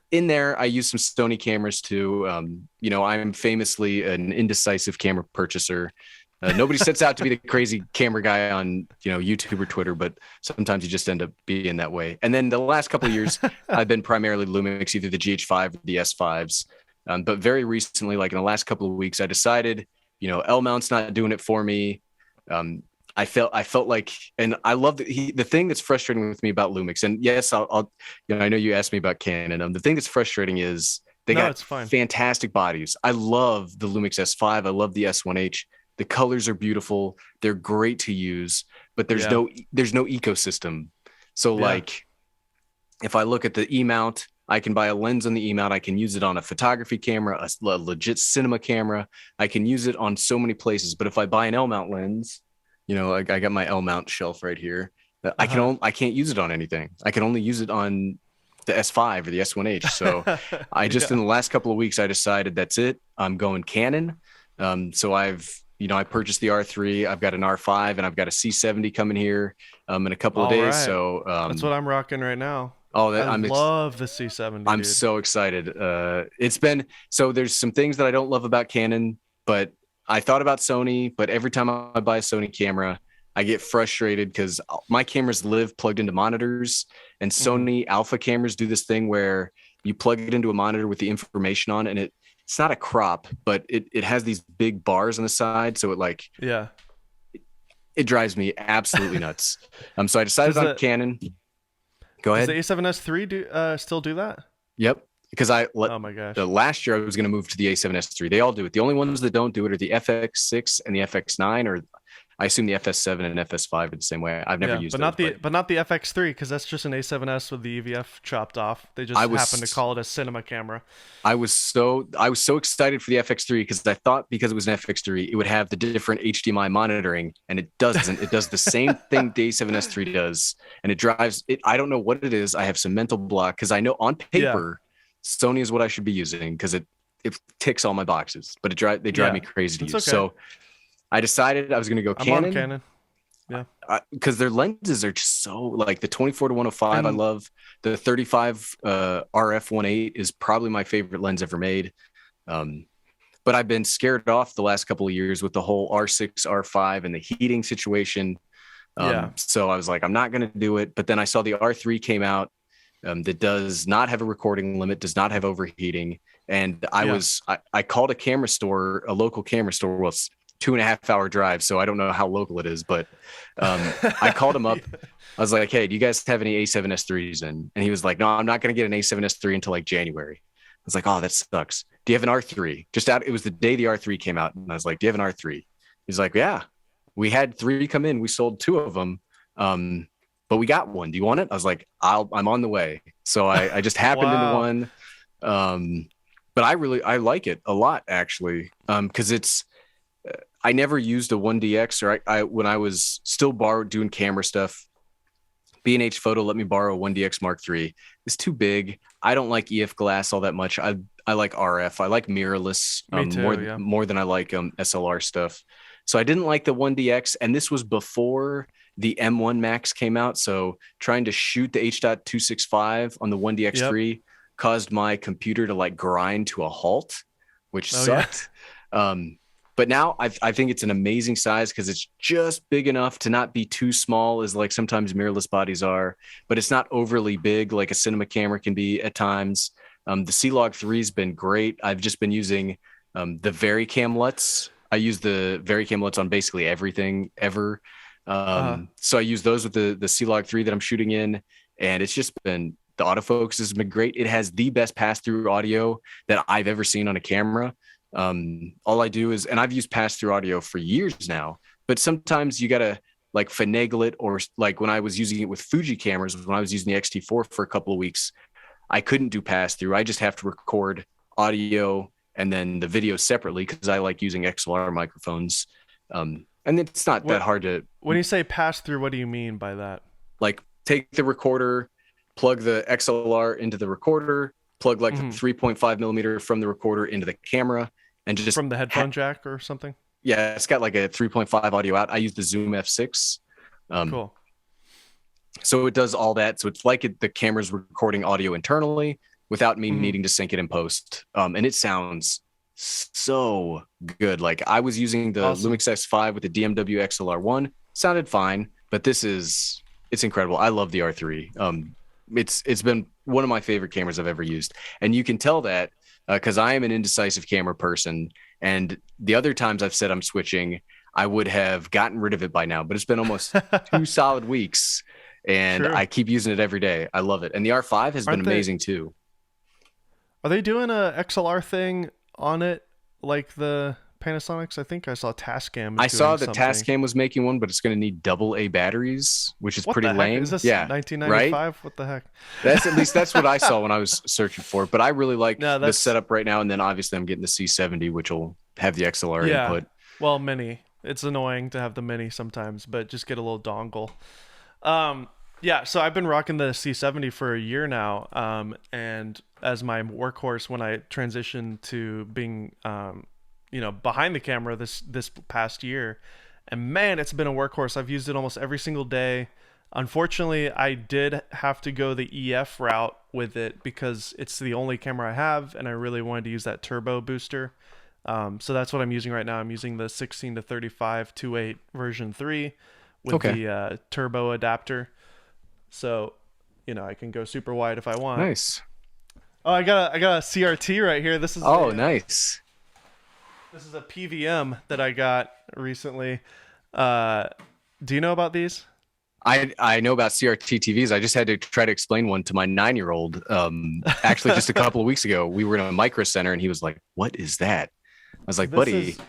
Speaker 2: In there, I use some Sony cameras too. I'm famously an indecisive camera purchaser. Nobody sets out to be the crazy camera guy on YouTube or Twitter, but sometimes you just end up being that way. And then the last couple of years, I've been primarily Lumix, either the GH5 or the S5s. But very recently, like in the last couple of weeks, I decided, L mount's not doing it for me. I felt like, and I love the thing that's frustrating with me about Lumix. And yes, I'll I know you asked me about Canon. The thing that's frustrating is they
Speaker 1: No,
Speaker 2: got
Speaker 1: it's fine.
Speaker 2: fantastic bodies. I love the Lumix S5. I love the S1H. The colors are beautiful. They're great to use, but
Speaker 1: Yeah.
Speaker 2: there's no ecosystem. So
Speaker 1: Yeah.
Speaker 2: like, if I look at the E mount, I can buy a lens on the E-mount. I can use it on a photography camera, a legit cinema camera. I can use it on so many places. But if I buy an L-mount lens, I got my L-mount shelf right here.
Speaker 1: Uh-huh.
Speaker 2: I can't use it on anything. I can only use it on the S5 or the S1H. So I just in
Speaker 1: Yeah.
Speaker 2: the last couple of weeks I decided that's it. I'm going Canon. So I purchased the R3. I've got an R5 and I've got a C70 coming here in a couple of
Speaker 1: All
Speaker 2: days.
Speaker 1: right.
Speaker 2: So
Speaker 1: That's what I'm rocking right now.
Speaker 2: oh,
Speaker 1: I
Speaker 2: that
Speaker 1: love the C70,
Speaker 2: I'm
Speaker 1: dude.
Speaker 2: so excited. It's been so there's some things that I don't love about Canon, but I thought about Sony, but every time I buy a Sony camera, I get frustrated because my cameras live plugged into monitors, and
Speaker 1: Hmm.
Speaker 2: Sony Alpha cameras do this thing where you plug it into a monitor with the information on, and it's not a crop, but it has these big bars on the side, so
Speaker 1: Yeah.
Speaker 2: it drives me absolutely nuts. So I decided
Speaker 1: Does
Speaker 2: on
Speaker 1: the
Speaker 2: Canon. Go
Speaker 1: does the
Speaker 2: ahead.
Speaker 1: A7S III still do that?
Speaker 2: Yep. Because
Speaker 1: Oh my
Speaker 2: the
Speaker 1: gosh.
Speaker 2: last year I was going to move to the A7S3. They all do it. The only ones that don't do it are the FX6 and the FX9, or I assume the FS7 and FS5 are the same way. I've never
Speaker 1: Yeah,
Speaker 2: used those, but
Speaker 1: but not the FX3 because that's just an A7S with the EVF chopped off. They
Speaker 2: I
Speaker 1: just happen to
Speaker 2: was
Speaker 1: call it a cinema camera.
Speaker 2: I was so excited for the FX3 because I thought because it was an FX3 it would have the different HDMI monitoring, and it doesn't. It does the same thing the A7S3 does, and it drives it. I don't know what it is. I have some mental block because I know on
Speaker 1: Yeah.
Speaker 2: paper Sony is what I should be using because it ticks all my boxes, but they drive me
Speaker 1: Yeah.
Speaker 2: crazy to
Speaker 1: It's
Speaker 2: use.
Speaker 1: okay.
Speaker 2: So I decided I was going to go
Speaker 1: I'm on
Speaker 2: Canon
Speaker 1: Canon. Yeah.
Speaker 2: because their lenses are just so like the 24 to 105. I
Speaker 1: And
Speaker 2: love the 35 RF 18 is probably my favorite lens ever made. Um, but I've been scared off the last couple of years with the whole R6, R5 and the heating situation.
Speaker 1: yeah.
Speaker 2: So I was like, I'm not going to do it. But then I saw the R3 came out that does not have a recording limit, does not have overheating. And
Speaker 1: Yeah.
Speaker 2: I called a camera store, a local camera store. Well, it's 2.5 hour drive. So I don't know how local it is, but I called him up. I was like, hey, do you guys have any A7S3s in? And he was like, no, I'm not going to get an A7S3 until like January. I was like, oh, that sucks. Do you have an R3? It was the day the R3 came out. And I was like, do you have an R3? He's like, yeah, we had 3 come in. We sold 2 of them. But we got one. Do you want it? I was like, I'm on the way. So I just happened into
Speaker 1: Wow.
Speaker 2: one. But I like it a lot actually. Cause I never used a 1DX or when I was still doing camera stuff, B&H Photo let me borrow a 1DX Mark III. It's too big. I don't like EF glass all that much. I like RF. I like mirrorless
Speaker 1: Me too. Yeah.
Speaker 2: more than I like SLR stuff. So I didn't like the 1DX, and this was before the M1 Max came out. So trying to shoot the H.265 on the
Speaker 1: Yep.
Speaker 2: 1DX3 caused my computer to like grind to a halt, which
Speaker 1: Oh yeah.
Speaker 2: sucked. Um, but now I think it's an amazing size because it's just big enough to not be too small as like sometimes mirrorless bodies are, but it's not overly big like a cinema camera can be at times. The C-Log 3 has been great. I've just been using the Varicam LUTs. I use the Varicam LUTs on basically everything ever.
Speaker 1: Uh-huh.
Speaker 2: So I use those with the C-Log 3 that I'm shooting in, and it's just been the autofocus has been great. It has the best pass-through audio that I've ever seen on a camera. All I do is, and I've used pass-through audio for years now, but sometimes you gotta like finagle it, or like when I was using it with Fuji cameras, when I was using the X-T4 for a couple of weeks, I couldn't do pass-through. I just have to record audio and then the video separately because I like using XLR microphones. And it's not that
Speaker 1: What
Speaker 2: hard to
Speaker 1: when you say pass through, what do you mean by that?
Speaker 2: like take the recorder, plug the XLR into the recorder, plug like the
Speaker 1: Hmm.
Speaker 2: 3.5 millimeter from the recorder into the camera, and just
Speaker 1: From the headphone jack or something?
Speaker 2: yeah, it's got like a 3.5 audio out. I use the Zoom F6. Um,
Speaker 1: Cool.
Speaker 2: so it does all that. So it's like the camera's recording audio internally without me
Speaker 1: Hmm.
Speaker 2: needing to sync it in post. And it sounds so good. Like I was using the
Speaker 1: Awesome.
Speaker 2: Lumix X5 with the DMW XLR1, sounded fine, but it's incredible. I love the R3. It's been one of my favorite cameras I've ever used, and you can tell that because I am an indecisive camera person. And the other times I've said I'm switching, I would have gotten rid of it by now. But it's been almost 2 solid weeks, and
Speaker 1: True.
Speaker 2: I keep using it every day. I love it, and the R5 has been
Speaker 1: Aren't they
Speaker 2: amazing too.
Speaker 1: are they doing a XLR thing on it like the Panasonic's? I think I saw Tascam
Speaker 2: I
Speaker 1: is
Speaker 2: saw
Speaker 1: doing
Speaker 2: that
Speaker 1: something.
Speaker 2: Tascam was making one, but it's going to need double A batteries, which is
Speaker 1: What
Speaker 2: pretty
Speaker 1: the heck? Is
Speaker 2: lame.
Speaker 1: this
Speaker 2: Yeah, right.
Speaker 1: 1995? What the heck?
Speaker 2: That's at least that's what I saw when I was searching for it. But I really like
Speaker 1: No,
Speaker 2: the
Speaker 1: that's
Speaker 2: setup right now. And then obviously I'm getting the C70, which will have the XLR
Speaker 1: yeah.
Speaker 2: input.
Speaker 1: Well, mini. It's annoying to have the mini sometimes, but just get a little dongle. Um, yeah, so I've been rocking the C70 for a year now, and as my workhorse when I transitioned to being, behind the camera this past year, and man, it's been a workhorse. I've used it almost every single day. Unfortunately, I did have to go the EF route with it because it's the only camera I have, and I really wanted to use that turbo booster. So that's what I'm using right now. I'm using the 16 to 35 2.8 version 3 with
Speaker 2: Okay,
Speaker 1: the turbo adapter. So, I can go super wide if I want.
Speaker 2: nice.
Speaker 1: Oh, I got a CRT right here.
Speaker 2: Oh, nice.
Speaker 1: This is a PVM that I got recently. Uh, do you know about these?
Speaker 2: I know about CRT TVs. I just had to try to explain one to my 9-year-old. Actually, just a couple of weeks ago, we were in a micro center, and he was like, "What is that?" I was like,
Speaker 1: This
Speaker 2: "Buddy,
Speaker 1: is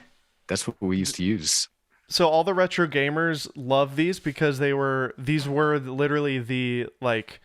Speaker 2: that's what we used to use."
Speaker 1: so all the retro gamers love these because these were literally the like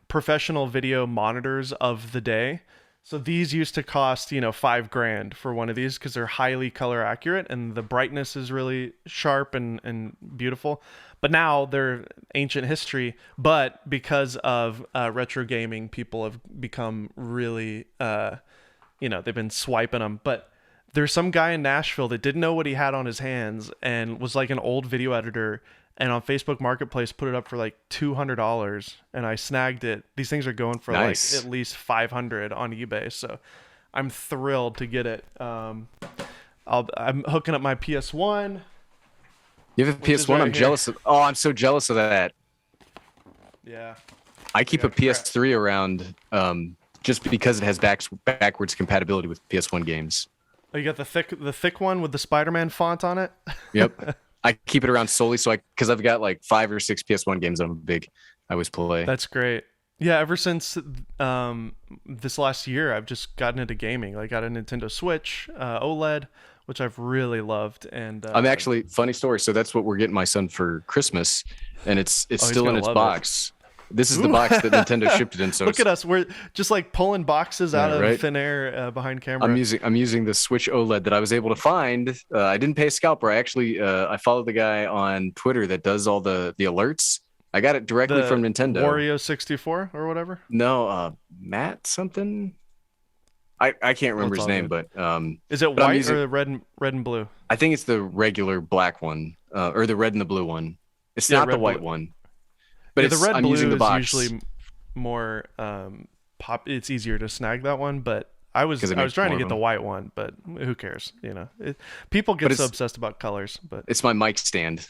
Speaker 1: professional video monitors of the day. So these used to cost, $5,000 for one of these because they're highly color accurate and the brightness is really sharp and beautiful. But now they're ancient history. But because of retro gaming, people have become really, they've been swiping them. But there's some guy in Nashville that didn't know what he had on his hands and was like an old video editor and on Facebook Marketplace put it up for like $200 and I snagged it. These things are going for like
Speaker 2: Nice.
Speaker 1: at least 500 on eBay. So I'm thrilled to get it. I'm hooking up my PS1,
Speaker 2: You have a
Speaker 1: which is
Speaker 2: PS1.
Speaker 1: right
Speaker 2: I'm
Speaker 1: here.
Speaker 2: jealous of. Oh, I'm so jealous of that.
Speaker 1: Yeah.
Speaker 2: I
Speaker 1: I
Speaker 2: keep a
Speaker 1: got crap.
Speaker 2: PS3 around just because it has backwards compatibility with PS1 games.
Speaker 1: Oh, you got the thick one with the Spider-Man font on it?
Speaker 2: Yep. I keep it around solely because I've got like 5 or 6 PS1 games I always play.
Speaker 1: That's great. Yeah, ever since this last year, I've just gotten into gaming. Like, got a Nintendo Switch OLED, which I've really loved, and
Speaker 2: I'm actually funny story. So that's what we're getting my son for Christmas, and it's
Speaker 1: oh, he's
Speaker 2: still in
Speaker 1: gonna
Speaker 2: its
Speaker 1: love it.
Speaker 2: box. This is the
Speaker 1: Ooh.
Speaker 2: box that Nintendo shipped it in. So
Speaker 1: Look at us. We're just like pulling boxes out
Speaker 2: yeah,
Speaker 1: of
Speaker 2: right.
Speaker 1: thin air behind camera.
Speaker 2: I'm using the Switch OLED that I was able to find. I didn't pay a scalper. I followed the guy on Twitter that does all the alerts. I got it directly from
Speaker 1: The
Speaker 2: Nintendo.
Speaker 1: Wario 64 or whatever.
Speaker 2: No, Matt something. I can't
Speaker 1: Well,
Speaker 2: remember
Speaker 1: it's
Speaker 2: his
Speaker 1: all
Speaker 2: name,
Speaker 1: good. Is it
Speaker 2: but I'm
Speaker 1: white
Speaker 2: using.
Speaker 1: or red and blue?
Speaker 2: I think it's the regular black one, or the red and the blue one. It's
Speaker 1: Yeah,
Speaker 2: not the
Speaker 1: red blue.
Speaker 2: white one, but
Speaker 1: Yeah, the red
Speaker 2: I'm using
Speaker 1: blue
Speaker 2: the
Speaker 1: is
Speaker 2: box
Speaker 1: usually more pop. It's easier to snag that one, but I
Speaker 2: because
Speaker 1: was
Speaker 2: it
Speaker 1: I was
Speaker 2: makes
Speaker 1: trying
Speaker 2: more
Speaker 1: to
Speaker 2: of
Speaker 1: get the
Speaker 2: them.
Speaker 1: white one, but who cares? People
Speaker 2: But
Speaker 1: get so obsessed about colors, but
Speaker 2: it's my mic stand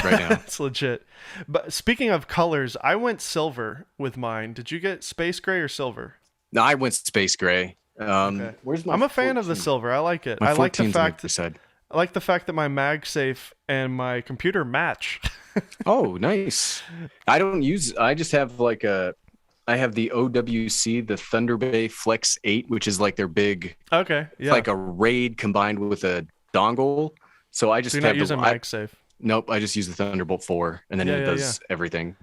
Speaker 2: right now.
Speaker 1: it's legit. But speaking of colors, I went silver with mine. Did you get space gray or silver?
Speaker 2: No, I went space gray.
Speaker 1: Okay.
Speaker 2: Where's my
Speaker 1: I'm a fan of the
Speaker 2: 14?
Speaker 1: silver. I like it.
Speaker 2: My 14's on the other side.
Speaker 1: I like the fact that my MagSafe and my computer match.
Speaker 2: Oh, nice. I just have I have the OWC, the Thunder Bay Flex 8, which is like their big,
Speaker 1: Okay,
Speaker 2: it's
Speaker 1: yeah.
Speaker 2: like a RAID combined with a dongle. So I
Speaker 1: So
Speaker 2: just
Speaker 1: you're not
Speaker 2: have
Speaker 1: using MagSafe.
Speaker 2: nope, I just use the Thunderbolt 4 and then
Speaker 1: Yeah,
Speaker 2: it
Speaker 1: yeah, yeah.
Speaker 2: does everything.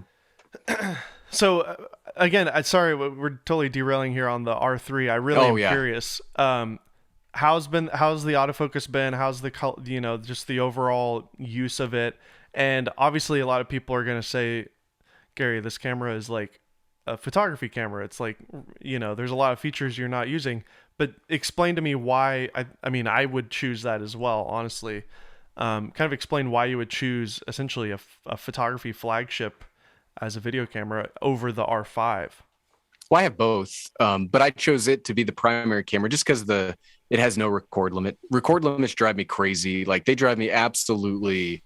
Speaker 1: So again, sorry, we're totally derailing here on the R3. I really
Speaker 2: Oh
Speaker 1: am
Speaker 2: yeah.
Speaker 1: curious. How's the autofocus been? How's just the overall use of it? And obviously, a lot of people are gonna say, Gary, this camera is like a photography camera. It's like, there's a lot of features you're not using. But explain to me why. I mean, I would choose that as well, honestly. Kind of explain why you would choose essentially a photography flagship as a video camera over the R5.
Speaker 2: Well, I have both, but I chose it to be the primary camera just because it has no record limit. Record limits drive me crazy. Like they drive me absolutely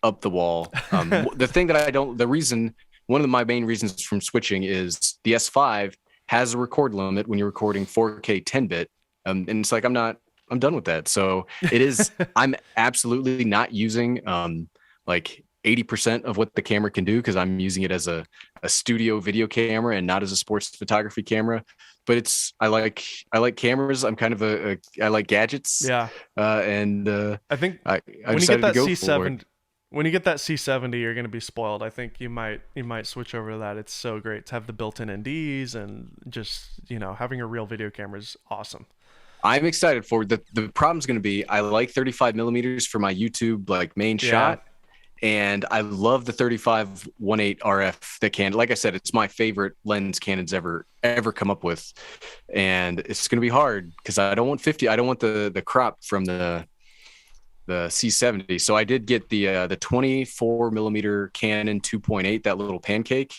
Speaker 2: up the wall. The thing that I don't, the reason, one of my main reasons from switching is the S5 has a record limit when you're recording 4K 10-bit, and it's like I'm done with that. So it is. I'm absolutely not using like 80% of what the camera can do because I'm using it as a studio video camera and not as a sports photography camera. but I like cameras. I'm kind of I like gadgets,
Speaker 1: Yeah.
Speaker 2: and
Speaker 1: I think
Speaker 2: I
Speaker 1: when you get
Speaker 2: decided to
Speaker 1: that
Speaker 2: go for it.
Speaker 1: C7, when you get that C70, you're gonna be spoiled. I think you might switch over to that. It's so great to have the built-in NDs and just having a real video camera is awesome.
Speaker 2: I'm excited for it. The problem's going to be I like 35 millimeters for my YouTube like main
Speaker 1: Yeah.
Speaker 2: shot, and I love the 35-1.8 RF that can. Like I said, it's my favorite lens Canon's ever come up with, and it's going to be hard because I don't want 50. I don't want the crop from the C70. So I did get the 24 millimeter Canon 2.8, that little pancake.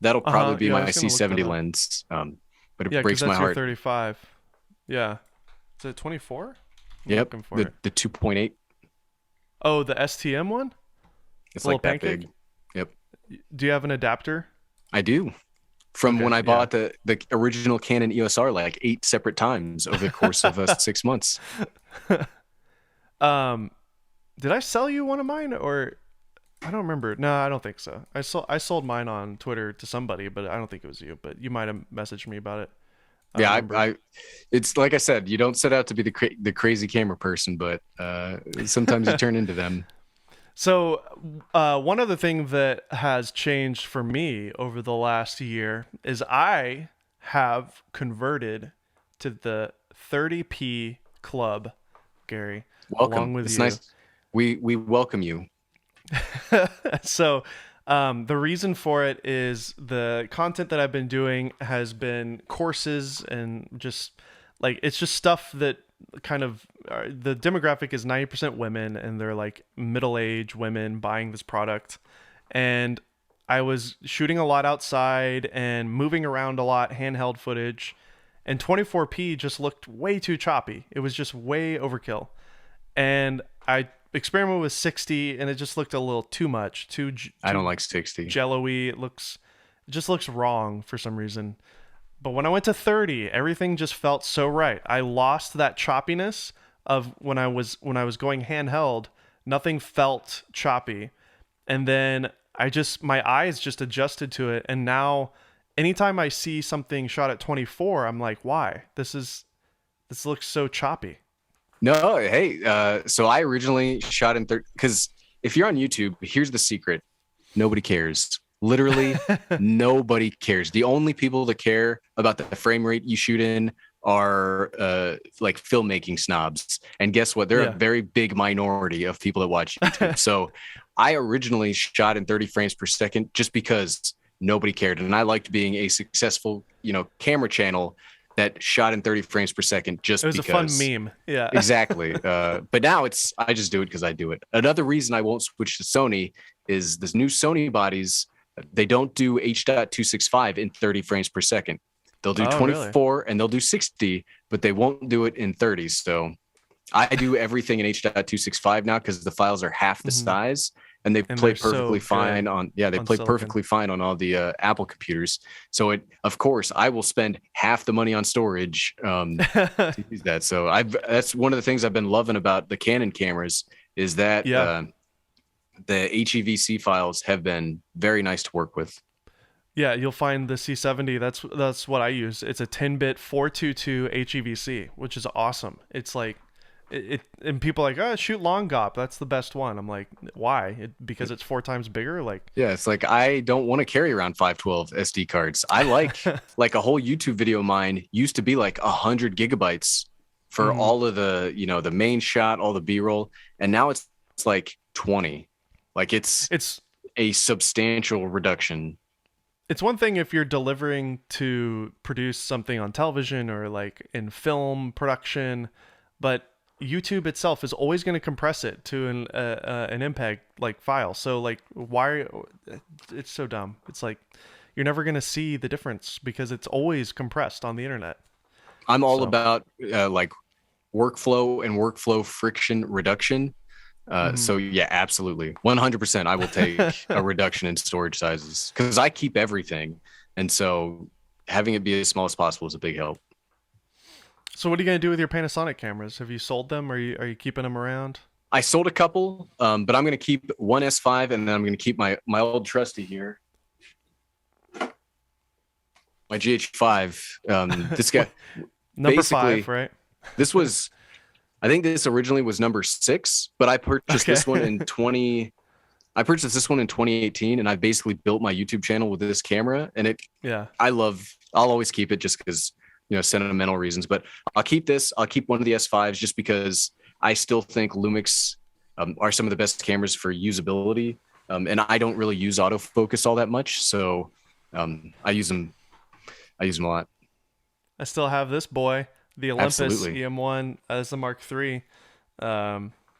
Speaker 2: That'll
Speaker 1: Uh
Speaker 2: probably
Speaker 1: huh.
Speaker 2: be
Speaker 1: Yeah, I
Speaker 2: my
Speaker 1: was gonna look that
Speaker 2: C70
Speaker 1: up.
Speaker 2: lens. But it
Speaker 1: Yeah, because
Speaker 2: breaks my
Speaker 1: that's your
Speaker 2: heart.
Speaker 1: 35. Yeah. Is it 24? I'm
Speaker 2: Yep,
Speaker 1: looking for
Speaker 2: the
Speaker 1: it.
Speaker 2: the 2.8.
Speaker 1: Oh, the STM one,
Speaker 2: It's
Speaker 1: the little
Speaker 2: like that
Speaker 1: pancake.
Speaker 2: big. Yep,
Speaker 1: Do you have an adapter?
Speaker 2: I do. From
Speaker 1: Okay.
Speaker 2: when I
Speaker 1: Yeah.
Speaker 2: bought the original Canon EOS R like 8 separate times over the course of 6 months.
Speaker 1: um, did I sell you one of mine or I don't remember. No, I don't think so. I sold mine on Twitter to somebody, but I don't think it was you. But you might have messaged me about it. I don't
Speaker 2: Yeah,
Speaker 1: remember.
Speaker 2: it's like I said, you don't set out to be the crazy camera person, but sometimes you turn into them.
Speaker 1: So, one other thing that has changed for me over the last year is I have converted to the 30p club, Gary, along
Speaker 2: Welcome.
Speaker 1: with
Speaker 2: It's
Speaker 1: you.
Speaker 2: nice. We welcome you.
Speaker 1: So, the reason for it is the content that I've been doing has been courses and just like it's just stuff that kind of the demographic is 90% women and they're like middle-aged women buying this product. And I was shooting a lot outside and moving around a lot, handheld footage, and 24p just looked way too choppy. It was just way overkill. And I experimented with 60 and it just looked a little too much,
Speaker 2: I don't
Speaker 1: too
Speaker 2: like 60.
Speaker 1: jello-y. It just looks wrong for some reason. But when I went to 30, everything just felt so right. I lost that choppiness of when I was going handheld, nothing felt choppy. And then my eyes just adjusted to it and now anytime I see something shot at 24, I'm like, "Why? This looks so choppy."
Speaker 2: No, hey, so I originally shot in 30 because if you're on YouTube, here's the secret: nobody cares. Literally, nobody cares. The only people that care about the frame rate you shoot in are like filmmaking snobs. And guess what? They're a
Speaker 1: Yeah.
Speaker 2: very big minority of people that watch YouTube. So I originally shot in 30 frames per second just because nobody cared, and I liked being a successful, camera channel that shot in 30 frames per second
Speaker 1: It
Speaker 2: just
Speaker 1: was a fun
Speaker 2: because.
Speaker 1: meme. Yeah.
Speaker 2: Exactly. But now I just do it because I do it. Another reason I won't switch to Sony is this new Sony bodies. They don't do H.265 in 30 frames per second. They'll do
Speaker 1: Oh, really?
Speaker 2: 24 and they'll do 60, but they won't do it in 30. So I do everything in H.265 now because the files are half the
Speaker 1: Hmm.
Speaker 2: size and they
Speaker 1: And
Speaker 2: play
Speaker 1: they're so
Speaker 2: perfectly
Speaker 1: good
Speaker 2: fine on, yeah, they
Speaker 1: on
Speaker 2: play
Speaker 1: silicon.
Speaker 2: perfectly fine on all the Apple computers. So of course, I will spend half the money on storage to use that. So that's one of the things I've been loving about the Canon cameras is that
Speaker 1: Yeah.
Speaker 2: the HEVC files have been very nice to work with.
Speaker 1: Yeah, you'll find the C70. That's what I use. It's a 10-bit 422 HEVC, which is awesome. It's like and people are like, "Oh, shoot long GOP. That's the best one." I'm like, "Why?" Because it's four times bigger? Like
Speaker 2: Yeah, it's like I don't want to carry around 512 SD cards. I like a whole YouTube video of mine used to be like 100 GB for
Speaker 1: mhm.
Speaker 2: all of the main shot, all the B-roll, and now it's like 20. Like it's
Speaker 1: It's
Speaker 2: a substantial reduction.
Speaker 1: it's one thing if you're delivering to produce something on television or like in film production, but YouTube itself is always going to compress it to an MPEG like file. So like why it's so dumb. It's like you're never going to see the difference because it's always compressed on the internet.
Speaker 2: I'm all
Speaker 1: So,
Speaker 2: about like workflow and workflow friction reduction.
Speaker 1: mhm.
Speaker 2: So yeah, absolutely, 100%. I will take a reduction in storage sizes because I keep everything, and so having it be as small as possible is a big help.
Speaker 1: So what are you going to do with your Panasonic cameras? Have you sold them or are you keeping them around?
Speaker 2: I sold a couple, but I'm going to keep one S5, and then I'm going to keep my old trusty here. My GH5. This guy
Speaker 1: Number five,
Speaker 2: basically
Speaker 1: right?
Speaker 2: this was I think this originally was number 6, but I purchased
Speaker 1: Okay.
Speaker 2: this one in 20 I purchased this one in 2018, and I basically built my YouTube channel with this camera. And
Speaker 1: Yeah.
Speaker 2: I'll always keep it just because, sentimental reasons. But I'll keep this. I'll keep one of the S5s just because I still think Lumix are some of the best cameras for usability. And I don't really use autofocus all that much, so I use them. I use them a lot.
Speaker 1: I still have this boy, the Olympus
Speaker 2: Absolutely.
Speaker 1: EM1 as the Mark III.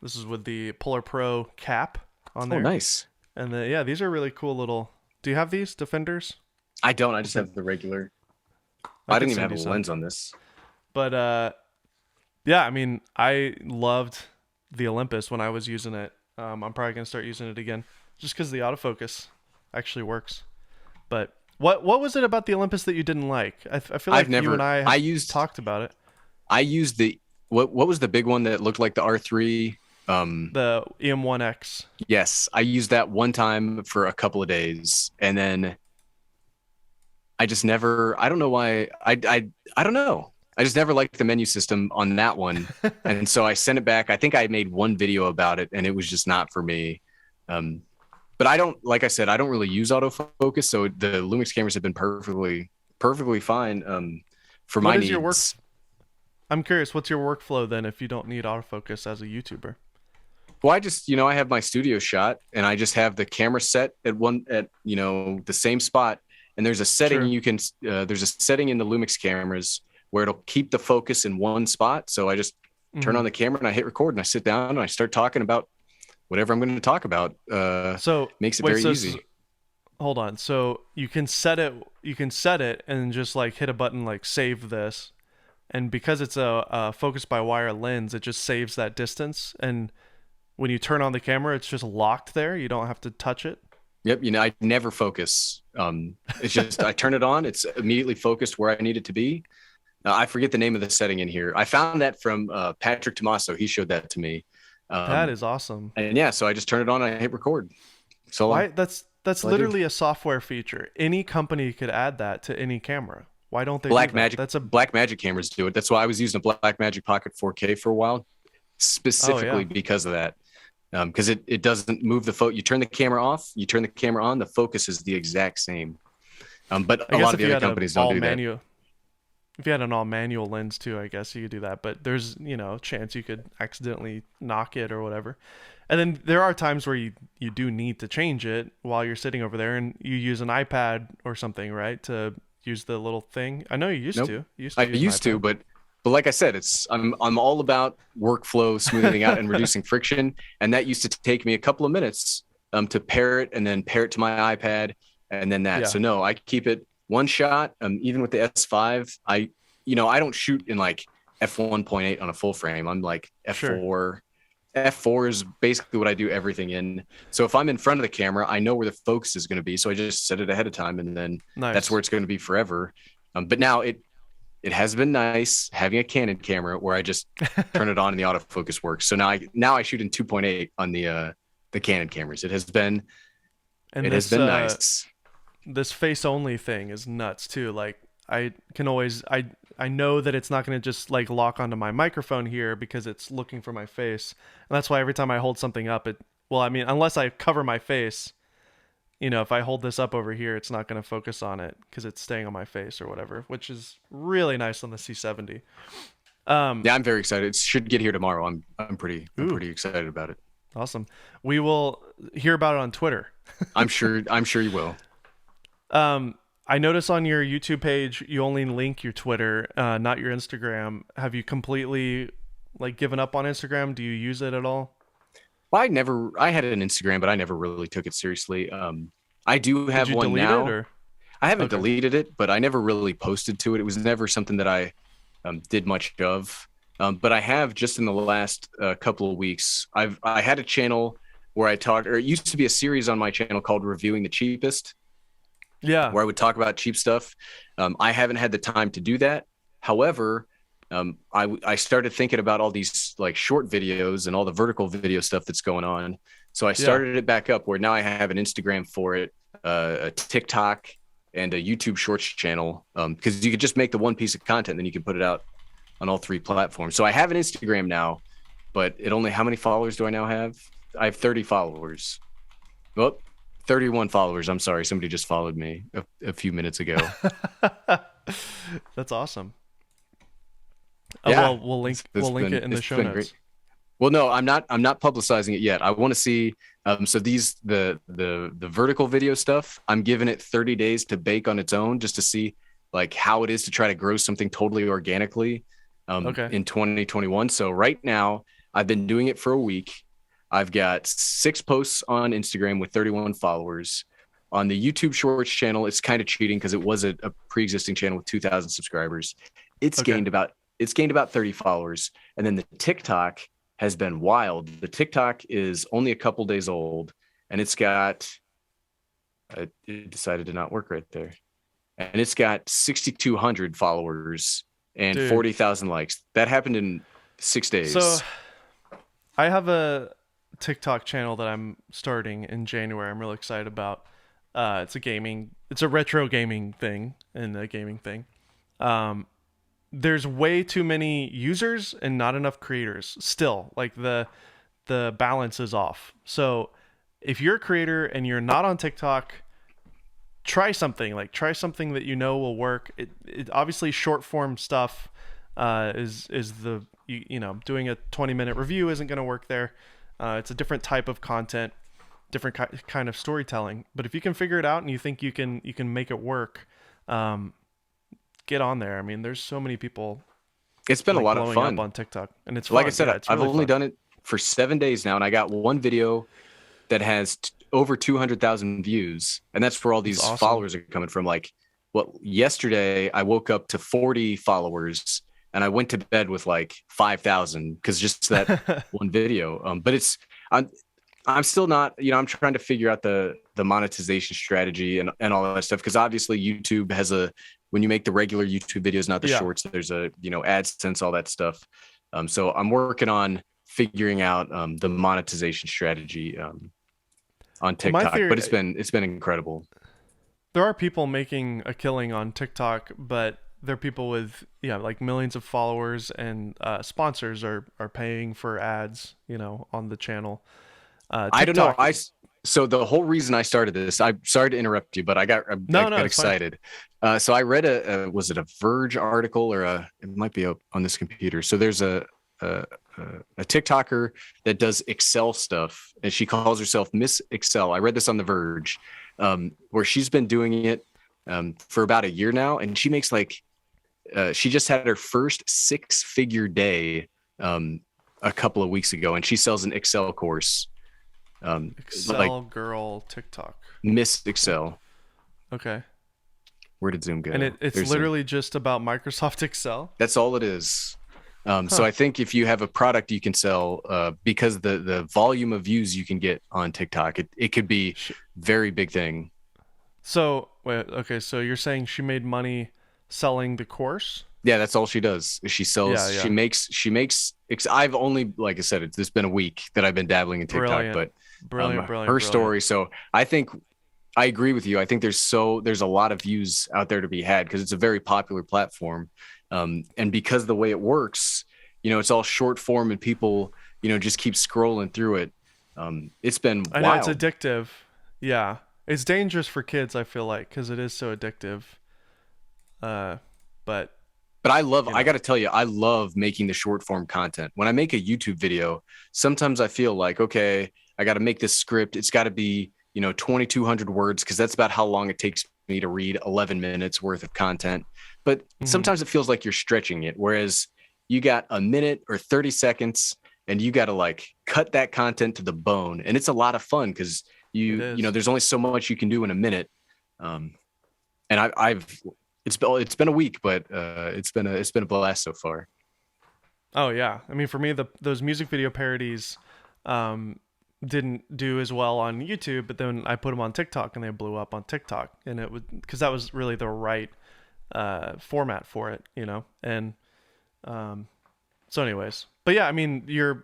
Speaker 1: This is with the Polar Pro cap on
Speaker 2: Oh,
Speaker 1: there.
Speaker 2: nice.
Speaker 1: And yeah, these are really cool little. Do you have these Defenders?
Speaker 2: I don't. I
Speaker 1: I
Speaker 2: just
Speaker 1: could
Speaker 2: have the regular.
Speaker 1: I
Speaker 2: I
Speaker 1: could
Speaker 2: didn't even
Speaker 1: send
Speaker 2: have
Speaker 1: you
Speaker 2: a
Speaker 1: some.
Speaker 2: lens on this.
Speaker 1: But yeah, I mean, I loved the Olympus when I was using it. I'm probably gonna start using it again, just because the autofocus actually works. But what was it about the Olympus that you didn't like? I feel
Speaker 2: I've
Speaker 1: like you and
Speaker 2: never.
Speaker 1: I
Speaker 2: I
Speaker 1: have
Speaker 2: used.
Speaker 1: talked about it.
Speaker 2: I used the what was the big one that looked like the R3?
Speaker 1: The EM1X.
Speaker 2: Yes, I used that one time for a couple of days, and then I just never. I don't know why. I don't know. I just never liked the menu system on that one, and so I sent it back. I think I made one video about it, and it was just not for me. Um, but I don't, like I said, I don't really use autofocus, so the Lumix cameras have been perfectly fine for
Speaker 1: What
Speaker 2: my
Speaker 1: is your work?
Speaker 2: needs.
Speaker 1: I'm curious. What's your workflow then if you don't need autofocus as a YouTuber?
Speaker 2: Well, I just, I have my studio shot, and I just have the camera set at the same spot. And there's a setting
Speaker 1: True.
Speaker 2: there's a setting in the Lumix cameras where it'll keep the focus in one spot. So I just turn
Speaker 1: Hmm.
Speaker 2: on the camera and I hit record and I sit down and I start talking about whatever I'm going to talk about.
Speaker 1: So
Speaker 2: Makes it
Speaker 1: wait,
Speaker 2: very
Speaker 1: so
Speaker 2: easy.
Speaker 1: hold on. So you can set it. You can set it and just like hit a button like save this, and because it's a focus by wire lens, it just saves that distance. And when you turn on the camera, it's just locked there. You don't have to touch it.
Speaker 2: Yep. I never focus. It's just, I turn it on. It's immediately focused where I need it to be. I forget the name of the setting in here. I found that from Patrick Tomaso. He showed that to me.
Speaker 1: That
Speaker 2: Um,
Speaker 1: is awesome.
Speaker 2: and yeah, so I just turn it on and I hit record. So
Speaker 1: Why? That's
Speaker 2: all I do.
Speaker 1: literally a software feature. Any company could add that to any camera. Why don't they do that? That's a
Speaker 2: Black Magic cameras do it. That's why I was using a Black Magic Pocket 4K for a while,
Speaker 1: oh
Speaker 2: specifically
Speaker 1: yeah,
Speaker 2: because of that. Because it doesn't move the You turn the camera off, you turn the camera on, the focus is the exact same. But
Speaker 1: I
Speaker 2: a
Speaker 1: guess
Speaker 2: lot of
Speaker 1: if
Speaker 2: the
Speaker 1: you
Speaker 2: other
Speaker 1: had a
Speaker 2: companies don't
Speaker 1: all
Speaker 2: do that.
Speaker 1: manual, if you had an all manual lens too, I guess you could do that. But there's chance you could accidentally knock it or whatever. And then there are times where you do need to change it while you're sitting over there, and you use an iPad or something, right, to use the little thing. I know you used
Speaker 2: Nope.
Speaker 1: to. You used
Speaker 2: I
Speaker 1: to use an
Speaker 2: used to,
Speaker 1: iPad.
Speaker 2: but like I said, I'm all about workflow, smoothing out and reducing friction, and that used to take me a couple of minutes to pair it and then pair it to my iPad and then that.
Speaker 1: Yeah,
Speaker 2: So no, I keep it one shot. Even with the S5, I don't shoot in like f1.8 on a full frame. I'm like
Speaker 1: sure.
Speaker 2: f4. F4 is basically what I do everything in. So if I'm in front of the camera, I know where the focus is going to be. So I just set it ahead of time, and then that's
Speaker 1: Nice.
Speaker 2: where it's going to be forever. But now it has been nice having a Canon camera where I just turn it on and the autofocus works. So now I shoot in 2.8 on the Canon cameras.
Speaker 1: And
Speaker 2: It has been nice.
Speaker 1: this face only thing is nuts too. Like I can always I know that it's not going to just like lock onto my microphone here because it's looking for my face. And that's why every time I hold something up I mean unless I cover my face, if I hold this up over here, it's not going to focus on it cuz it's staying on my face or whatever, which is really nice on the C70. Um
Speaker 2: Yeah, I'm very excited. It should get here tomorrow. I'm
Speaker 1: ooh,
Speaker 2: pretty excited about it.
Speaker 1: awesome. We will hear about it on Twitter.
Speaker 2: I'm sure you will.
Speaker 1: I notice on your YouTube page you only link your Twitter, not your Instagram. Have you completely like given up on Instagram? Do you use it at all?
Speaker 2: Well, I had an Instagram, but I never really took it seriously. I do
Speaker 1: Did
Speaker 2: have
Speaker 1: you
Speaker 2: one
Speaker 1: delete it
Speaker 2: now.
Speaker 1: or
Speaker 2: I haven't
Speaker 1: okay?
Speaker 2: deleted it, but I never really posted to it. It was never something that I did much of. But I have just in the last couple of weeks. I had a channel where I talked, or it used to be a series on my channel called "Reviewing the Cheapest,"
Speaker 1: Yeah,
Speaker 2: where I would talk about cheap stuff. I haven't had the time to do that. However, I started thinking about all these like short videos and all the vertical video stuff that's going on. So I
Speaker 1: yeah.
Speaker 2: started it back up where now I have an Instagram for it, a TikTok, and a YouTube Shorts channel, because you could just make the one piece of content, and then you can put it out on all three platforms. So I have an Instagram now, but it only, how many followers do I now have? I have 30 followers. Well, 31 followers. I'm sorry. Somebody just followed me a few minutes ago.
Speaker 1: That's awesome.
Speaker 2: Yeah,
Speaker 1: Well, we'll link it in the
Speaker 2: it's
Speaker 1: show
Speaker 2: been great.
Speaker 1: notes.
Speaker 2: Well, no, I'm not publicizing it yet. I want to see. So these the vertical video stuff, I'm giving it 30 days to bake on its own, just to see like how it is to try to grow something totally organically
Speaker 1: Okay.
Speaker 2: in 2021. So right now, I've been doing it for a week. I've got 6 posts on Instagram with 31 followers. On the YouTube Shorts channel, it's kind of cheating because it was a pre-existing channel with 2,000 subscribers. It's
Speaker 1: Okay.
Speaker 2: gained about it's gained about 30 followers, and then the TikTok has been wild. The TikTok is only a couple days old, and it's got it decided to not work right there, and it's got 6,200 followers and
Speaker 1: Dude.
Speaker 2: 40,000 likes. That happened in 6 days.
Speaker 1: So I have a TikTok channel that I'm starting in January. I'm really excited about. It's a retro gaming thing and a gaming thing. There's way too many users and not enough creators. Still, like the balance is off. So if you're a creator and you're not on TikTok, try something. Like try something that you know will work. It obviously short form stuff is the you know, doing a 20-minute review isn't going to work there. It's a different type of content, different kind of storytelling. But if you can figure it out and you think you can make it work, get on there. I mean, there's so many people.
Speaker 2: It's been
Speaker 1: like
Speaker 2: a lot of
Speaker 1: blowing
Speaker 2: fun
Speaker 1: up on TikTok, and it's fun.
Speaker 2: Like I said,
Speaker 1: Yeah, it's
Speaker 2: I've
Speaker 1: really
Speaker 2: only
Speaker 1: fun.
Speaker 2: done it for 7 days now, and I got one video that has over 200,000 views, and that's where all
Speaker 1: It's
Speaker 2: these
Speaker 1: awesome.
Speaker 2: followers are coming from. Like, well, yesterday I woke up to 40 followers, and I went to bed with like 5,000 because just that one video. But I'm I'm still not, I'm trying to figure out the monetization strategy and all that stuff, because obviously YouTube has a, when you make the regular YouTube videos, not the
Speaker 1: Yeah.
Speaker 2: shorts, there's a, AdSense, all that stuff. So I'm working on figuring out the monetization strategy on
Speaker 1: My
Speaker 2: TikTok, but
Speaker 1: theory,
Speaker 2: it's been incredible.
Speaker 1: there are people making a killing on TikTok, but they're people with like millions of followers, and sponsors are paying for ads, on the channel.
Speaker 2: I don't know.
Speaker 1: TikTok.
Speaker 2: So the whole reason I started this, I'm sorry to interrupt you, but I
Speaker 1: No,
Speaker 2: got
Speaker 1: no, it's fine.
Speaker 2: excited. So I read was it a Verge article, or it might be on this computer. So there's a a TikToker that does Excel stuff, and she calls herself Miss Excel. I read this on the Verge, where she's been doing it for about a year now, and she makes like she just had her first 6-figure day a couple of weeks ago, and she sells an Excel course. Like
Speaker 1: Excel girl TikTok.
Speaker 2: Miss Excel.
Speaker 1: Okay.
Speaker 2: Where did Zoom
Speaker 1: And
Speaker 2: go?
Speaker 1: it's literally just about Microsoft Excel.
Speaker 2: That's all it is. So
Speaker 1: Huh.
Speaker 2: I think if you have a product you can sell, because the volume of views you can get on TikTok, it could be
Speaker 1: Sh-
Speaker 2: very big thing.
Speaker 1: So, wait, okay, so you're saying she made money selling the course?
Speaker 2: Yeah, that's all she does. Is she
Speaker 1: Yeah,
Speaker 2: sells.
Speaker 1: yeah.
Speaker 2: She makes. I've only, like I said, it's been a week that I've been dabbling in TikTok,
Speaker 1: Brilliant.
Speaker 2: but
Speaker 1: Brilliant, brilliant,
Speaker 2: her
Speaker 1: brilliant.
Speaker 2: story. So I think I agree with you. I think there's a lot of views out there to be had because it's a very popular platform, and because the way it works, it's all short form, and people, just keep scrolling through it. It's been
Speaker 1: I know it's
Speaker 2: wild.
Speaker 1: addictive. Yeah. It's dangerous for kids, I feel like, because it is so addictive. But,
Speaker 2: But
Speaker 1: you
Speaker 2: I got
Speaker 1: know,
Speaker 2: to tell you, I love making the short form content. When I make a YouTube video, sometimes I feel like, okay, I got to make this script. It's got to be, 2,200 words, because that's about how long it takes me to read 11 minutes worth of content. But
Speaker 1: mhm.
Speaker 2: sometimes it feels like you're stretching it. Whereas you got a minute or 30 seconds, and you got to like cut that content to the bone. And it's a lot of fun because
Speaker 1: It is.
Speaker 2: there's only so much you can do in a minute. Um, and I've it's been a week, but it's been a blast so far.
Speaker 1: Oh yeah, I mean for me those music video parodies um, didn't do as well on YouTube, but then I put them on TikTok and they blew up on TikTok, and it would because that was really the right format for it, And um, so, anyways, but yeah, I mean your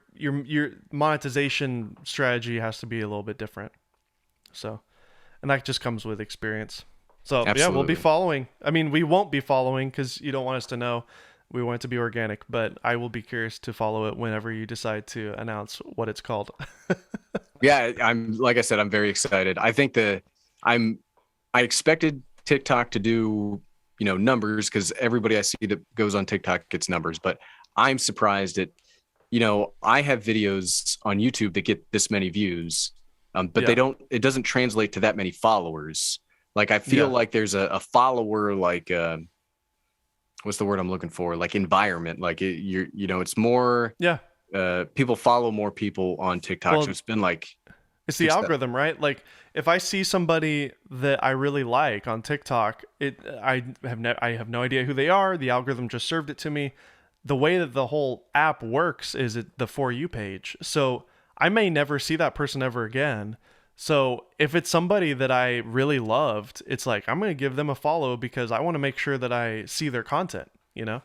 Speaker 1: monetization strategy has to be a little bit different. So, and that just comes with experience. So yeah, we'll be
Speaker 2: Absolutely.
Speaker 1: following. I mean, we won't be following because you don't want us to know. We want it to be organic, but I will be curious to follow it whenever you decide to announce what it's called.
Speaker 2: Yeah, I'm like I said, I'm very excited. I think I'm I expected TikTok to do, numbers because everybody I see that goes on TikTok gets numbers, but I'm surprised at, I have videos on YouTube that get this many views, but
Speaker 1: Yeah,
Speaker 2: it doesn't translate to that many followers. Like I feel
Speaker 1: yeah,
Speaker 2: like there's a follower, like, what's the word I'm looking for? Like environment, like it's more,
Speaker 1: yeah.
Speaker 2: people follow more people on TikTok. So
Speaker 1: Well,
Speaker 2: it's been like
Speaker 1: it's the
Speaker 2: success.
Speaker 1: algorithm, right? Like if I see somebody that I really like on TikTok, I have no idea who they are. The algorithm just served it to me. The way that the whole app works is the for you page. So I may never see that person ever again. So if it's somebody that I really loved, it's like I'm going to give them a follow because I want to make sure that I see their content, you know?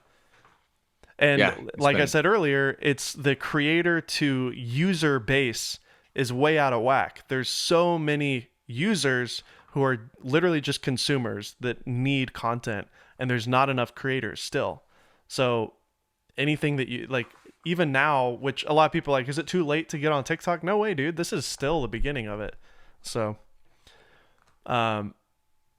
Speaker 2: Yeah,
Speaker 1: And
Speaker 2: it's
Speaker 1: like I
Speaker 2: been
Speaker 1: said earlier, it's the creator to user base is way out of whack. There's so many users who are literally just consumers that need content, and there's not enough creators still. So anything that you like, even now, which a lot of people are like, is it too late to get on TikTok? No way, dude. This is still the beginning of it. So, um,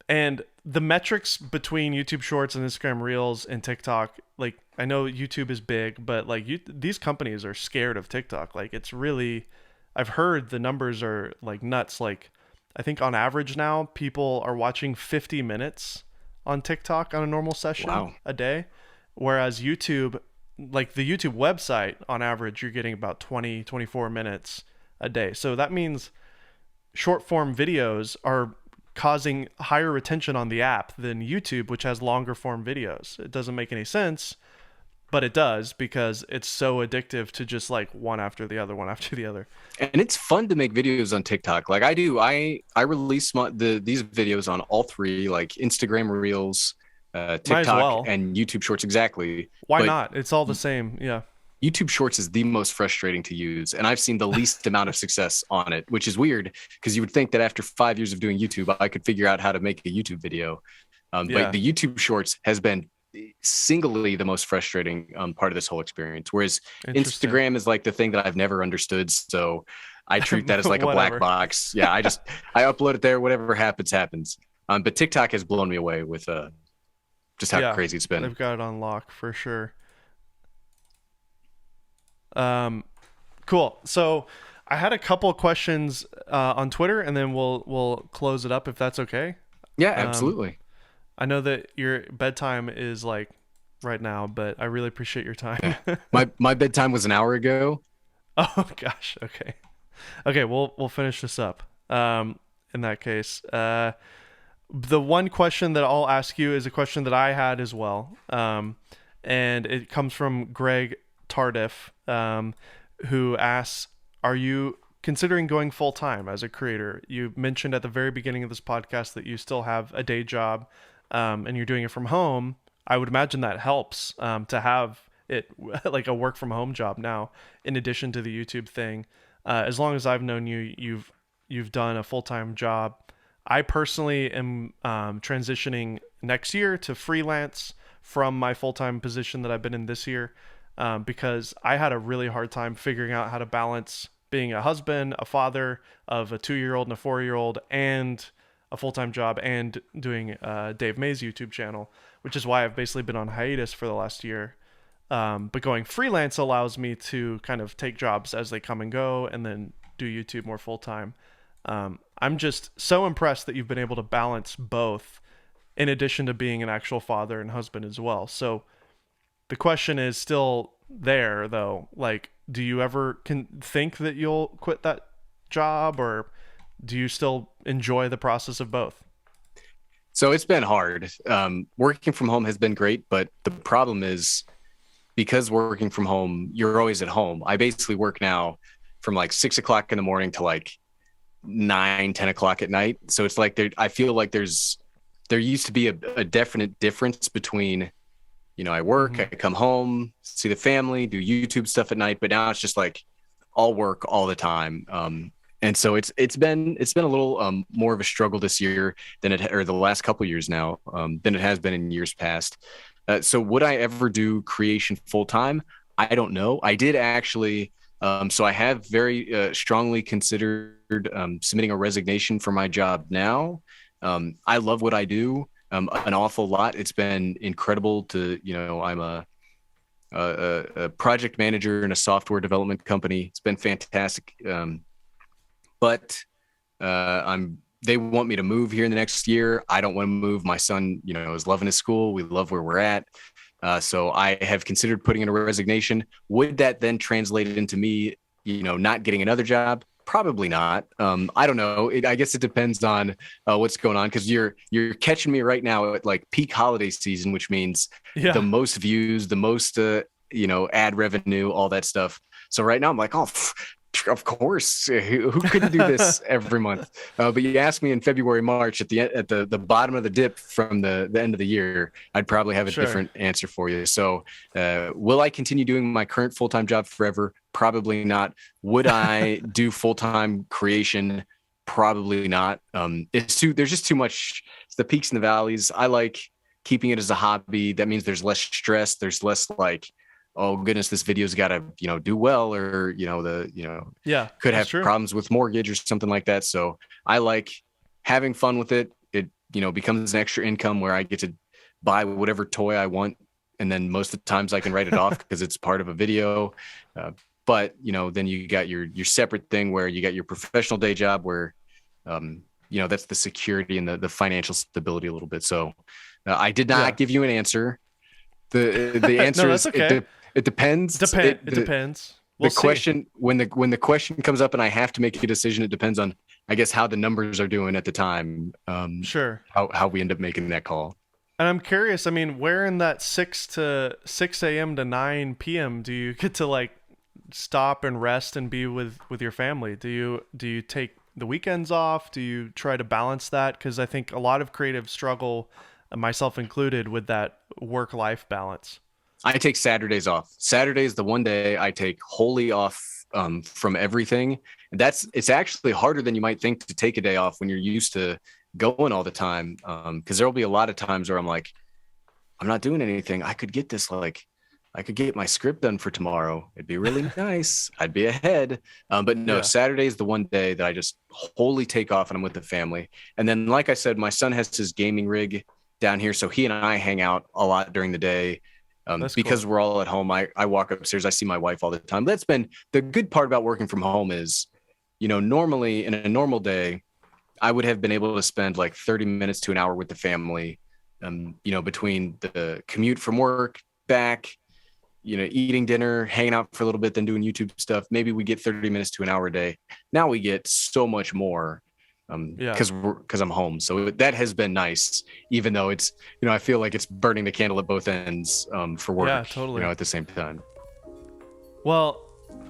Speaker 1: and the metrics between YouTube Shorts and Instagram Reels and TikTok, like I know YouTube is big, but like these companies are scared of TikTok. Like it's really, I've heard the numbers are like nuts. Like I think on average now people are watching 50 minutes on TikTok on a normal session
Speaker 2: wow.
Speaker 1: a day, whereas YouTube, like the YouTube website, on average you're getting about 20 24 minutes a day. So that means short form videos are causing higher retention on the app than YouTube, which has longer form videos. It doesn't make any sense, but it does because it's so addictive to just like one after the other, one after the other.
Speaker 2: And it's fun to make videos on TikTok. Like I do, I release these videos on all three, like Instagram Reels,
Speaker 1: Might as
Speaker 2: TikTok,
Speaker 1: well.
Speaker 2: and YouTube Shorts exactly.
Speaker 1: Why
Speaker 2: But
Speaker 1: not? It's all the same. Yeah.
Speaker 2: YouTube Shorts is the most frustrating to use, and I've seen the least amount of success on it, which is weird because you would think that after 5 years of doing YouTube, I could figure out how to make a YouTube video. But
Speaker 1: Yeah.
Speaker 2: the YouTube Shorts has been singly the most frustrating part of this whole experience. Whereas
Speaker 1: Interesting.
Speaker 2: Instagram is like the thing that I've never understood. So I treat that as like a black
Speaker 1: Whatever.
Speaker 2: box. Yeah, I upload it there. Whatever happens, happens. But TikTok has blown me away with just how
Speaker 1: Yeah.
Speaker 2: crazy it's been.
Speaker 1: They've got it on lock for sure. Um, cool. So I had a couple of questions on Twitter, and then we'll close it up if that's okay.
Speaker 2: Yeah,
Speaker 1: Um,
Speaker 2: absolutely.
Speaker 1: I know that your bedtime is like right now, but I really appreciate your time.
Speaker 2: Yeah, my bedtime was an hour ago.
Speaker 1: Oh gosh. Okay. Okay. We'll finish this up. In that case, the one question that I'll ask you is a question that I had as well. And it comes from Greg Tardif, who asks, "Are you considering going full time as a creator? You mentioned at the very beginning of this podcast that you still have a day job, and you're doing it from home. I would imagine that helps to have it like a work from home job now, in addition to the YouTube thing. As long as I've known you, you've done a full time job. I personally am transitioning next year to freelance from my full time position that I've been in this year because I had a really hard time figuring out how to balance being a husband, a father of a 2-year-old and a 4-year-old, and a full time job, and doing Dave May's YouTube channel, which is why I've basically been on hiatus for the last year. But going freelance allows me to kind of take jobs as they come and go and then do YouTube more full time. I'm just so impressed that you've been able to balance both in addition to being an actual father and husband as well. So the question is still there though. Like, do you ever think that you'll quit that job, or do you still enjoy the process of both?
Speaker 2: So it's been hard. Working from home has been great, but the problem is because working from home, you're always at home. I basically work now from like 6 o'clock in the morning to like 9, 10 o'clock at night. So it's like I feel like there used to be a definite difference between, I work, I
Speaker 1: Mm-hmm.
Speaker 2: come home, see the family, do YouTube stuff at night, but now it's just like all work all the time. And so it's been a little more of a struggle this year than or the last couple years now, than it has been in years past. So would I ever do creation full time? I don't know. I did actually. So I have very strongly considered submitting a resignation for my job now. I love what I do an awful lot. It's been incredible to, I'm a project manager in a software development company. It's been fantastic. But they want me to move here in the next year. I don't want to move. My son, is loving his school. We love where we're at. So I have considered putting in a resignation. Would that then translate into me, not getting another job? Probably not. I don't know. I guess it depends on what's going on, because you're catching me right now at like peak holiday season, which means the
Speaker 1: Yeah.
Speaker 2: most views, the most ad revenue, all that stuff. So right now I'm like, oh, of course, who couldn't do this every month? But you ask me in February, March, at the bottom of the dip from the end of the year, I'd probably have a
Speaker 1: Sure.
Speaker 2: different answer for you. So, will I continue doing my current full time job forever? Probably not. Would I do full time creation? Probably not. There's just too much. It's the peaks and the valleys. I like keeping it as a hobby. That means there's less stress. There's less like, oh goodness, this video's got to do well, or
Speaker 1: Yeah,
Speaker 2: could
Speaker 1: that's
Speaker 2: have
Speaker 1: true.
Speaker 2: problems with mortgage or something like that. So I like having fun with it. It becomes an extra income where I get to buy whatever toy I want, and then most of the times I can write it off because it's part of a video. But then you got your separate thing where you got your professional day job where that's the security and the financial stability a little bit. So I did
Speaker 1: Yeah.
Speaker 2: not give you an answer. The
Speaker 1: No,
Speaker 2: answer
Speaker 1: that's
Speaker 2: is
Speaker 1: okay.
Speaker 2: it depends.
Speaker 1: It depends.
Speaker 2: The
Speaker 1: We'll see.
Speaker 2: question when the question comes up and I have to make a decision, it depends on, I guess, how the numbers are doing at the time.
Speaker 1: Sure.
Speaker 2: How we end up making that call.
Speaker 1: And I'm curious, I mean, where in that 6 a.m. to 9 p.m. do you get to like stop and rest and be with your family? Do you take the weekends off? Do you try to balance that? Because I think a lot of creatives struggle, myself included, with that work-life balance.
Speaker 2: I take Saturdays off. Saturday is the one day I take wholly off from everything. And it's actually harder than you might think to take a day off when you're used to going all the time. Because there'll be a lot of times where I'm like, I'm not doing anything. I could get this, like, I could get my script done for tomorrow. It'd be really nice. I'd be ahead. But no,
Speaker 1: Yeah.
Speaker 2: Saturday is the one day that I just wholly take off and I'm with the family. And then, like I said, my son has his gaming rig down here. So he and I hang out a lot during the day.
Speaker 1: That's
Speaker 2: Because
Speaker 1: cool.
Speaker 2: we're all at home, I walk upstairs. I see my wife all the time. That's been the good part about working from home is, normally in a normal day, I would have been able to spend like 30 minutes to an hour with the family, between the commute from work back, eating dinner, hanging out for a little bit, then doing YouTube stuff. Maybe we get 30 minutes to an hour a day. Now we get so much more
Speaker 1: Yeah.
Speaker 2: because I'm home. So that has been nice, even though it's, I feel like it's burning the candle at both ends for
Speaker 1: Yeah,
Speaker 2: work,
Speaker 1: totally.
Speaker 2: at the same time.
Speaker 1: Well,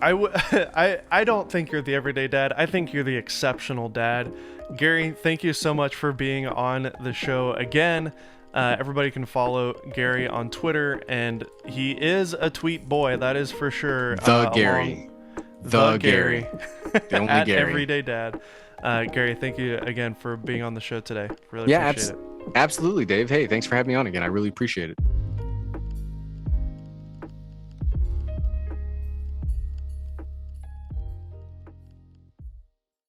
Speaker 1: I don't think you're the everyday dad. I think you're the exceptional dad. Gary, thank you so much for being on the show again. Everybody can follow Gary on Twitter, and he is a tweet boy, that is for sure.
Speaker 2: The Gary.
Speaker 1: The
Speaker 2: The
Speaker 1: Gary.
Speaker 2: Gary. The only
Speaker 1: At
Speaker 2: Gary.
Speaker 1: Everyday Dad. Gary, thank you again for being on the show today. Really
Speaker 2: Yeah,
Speaker 1: appreciate it.
Speaker 2: absolutely, Dave. Hey, thanks for having me on again. I really appreciate it.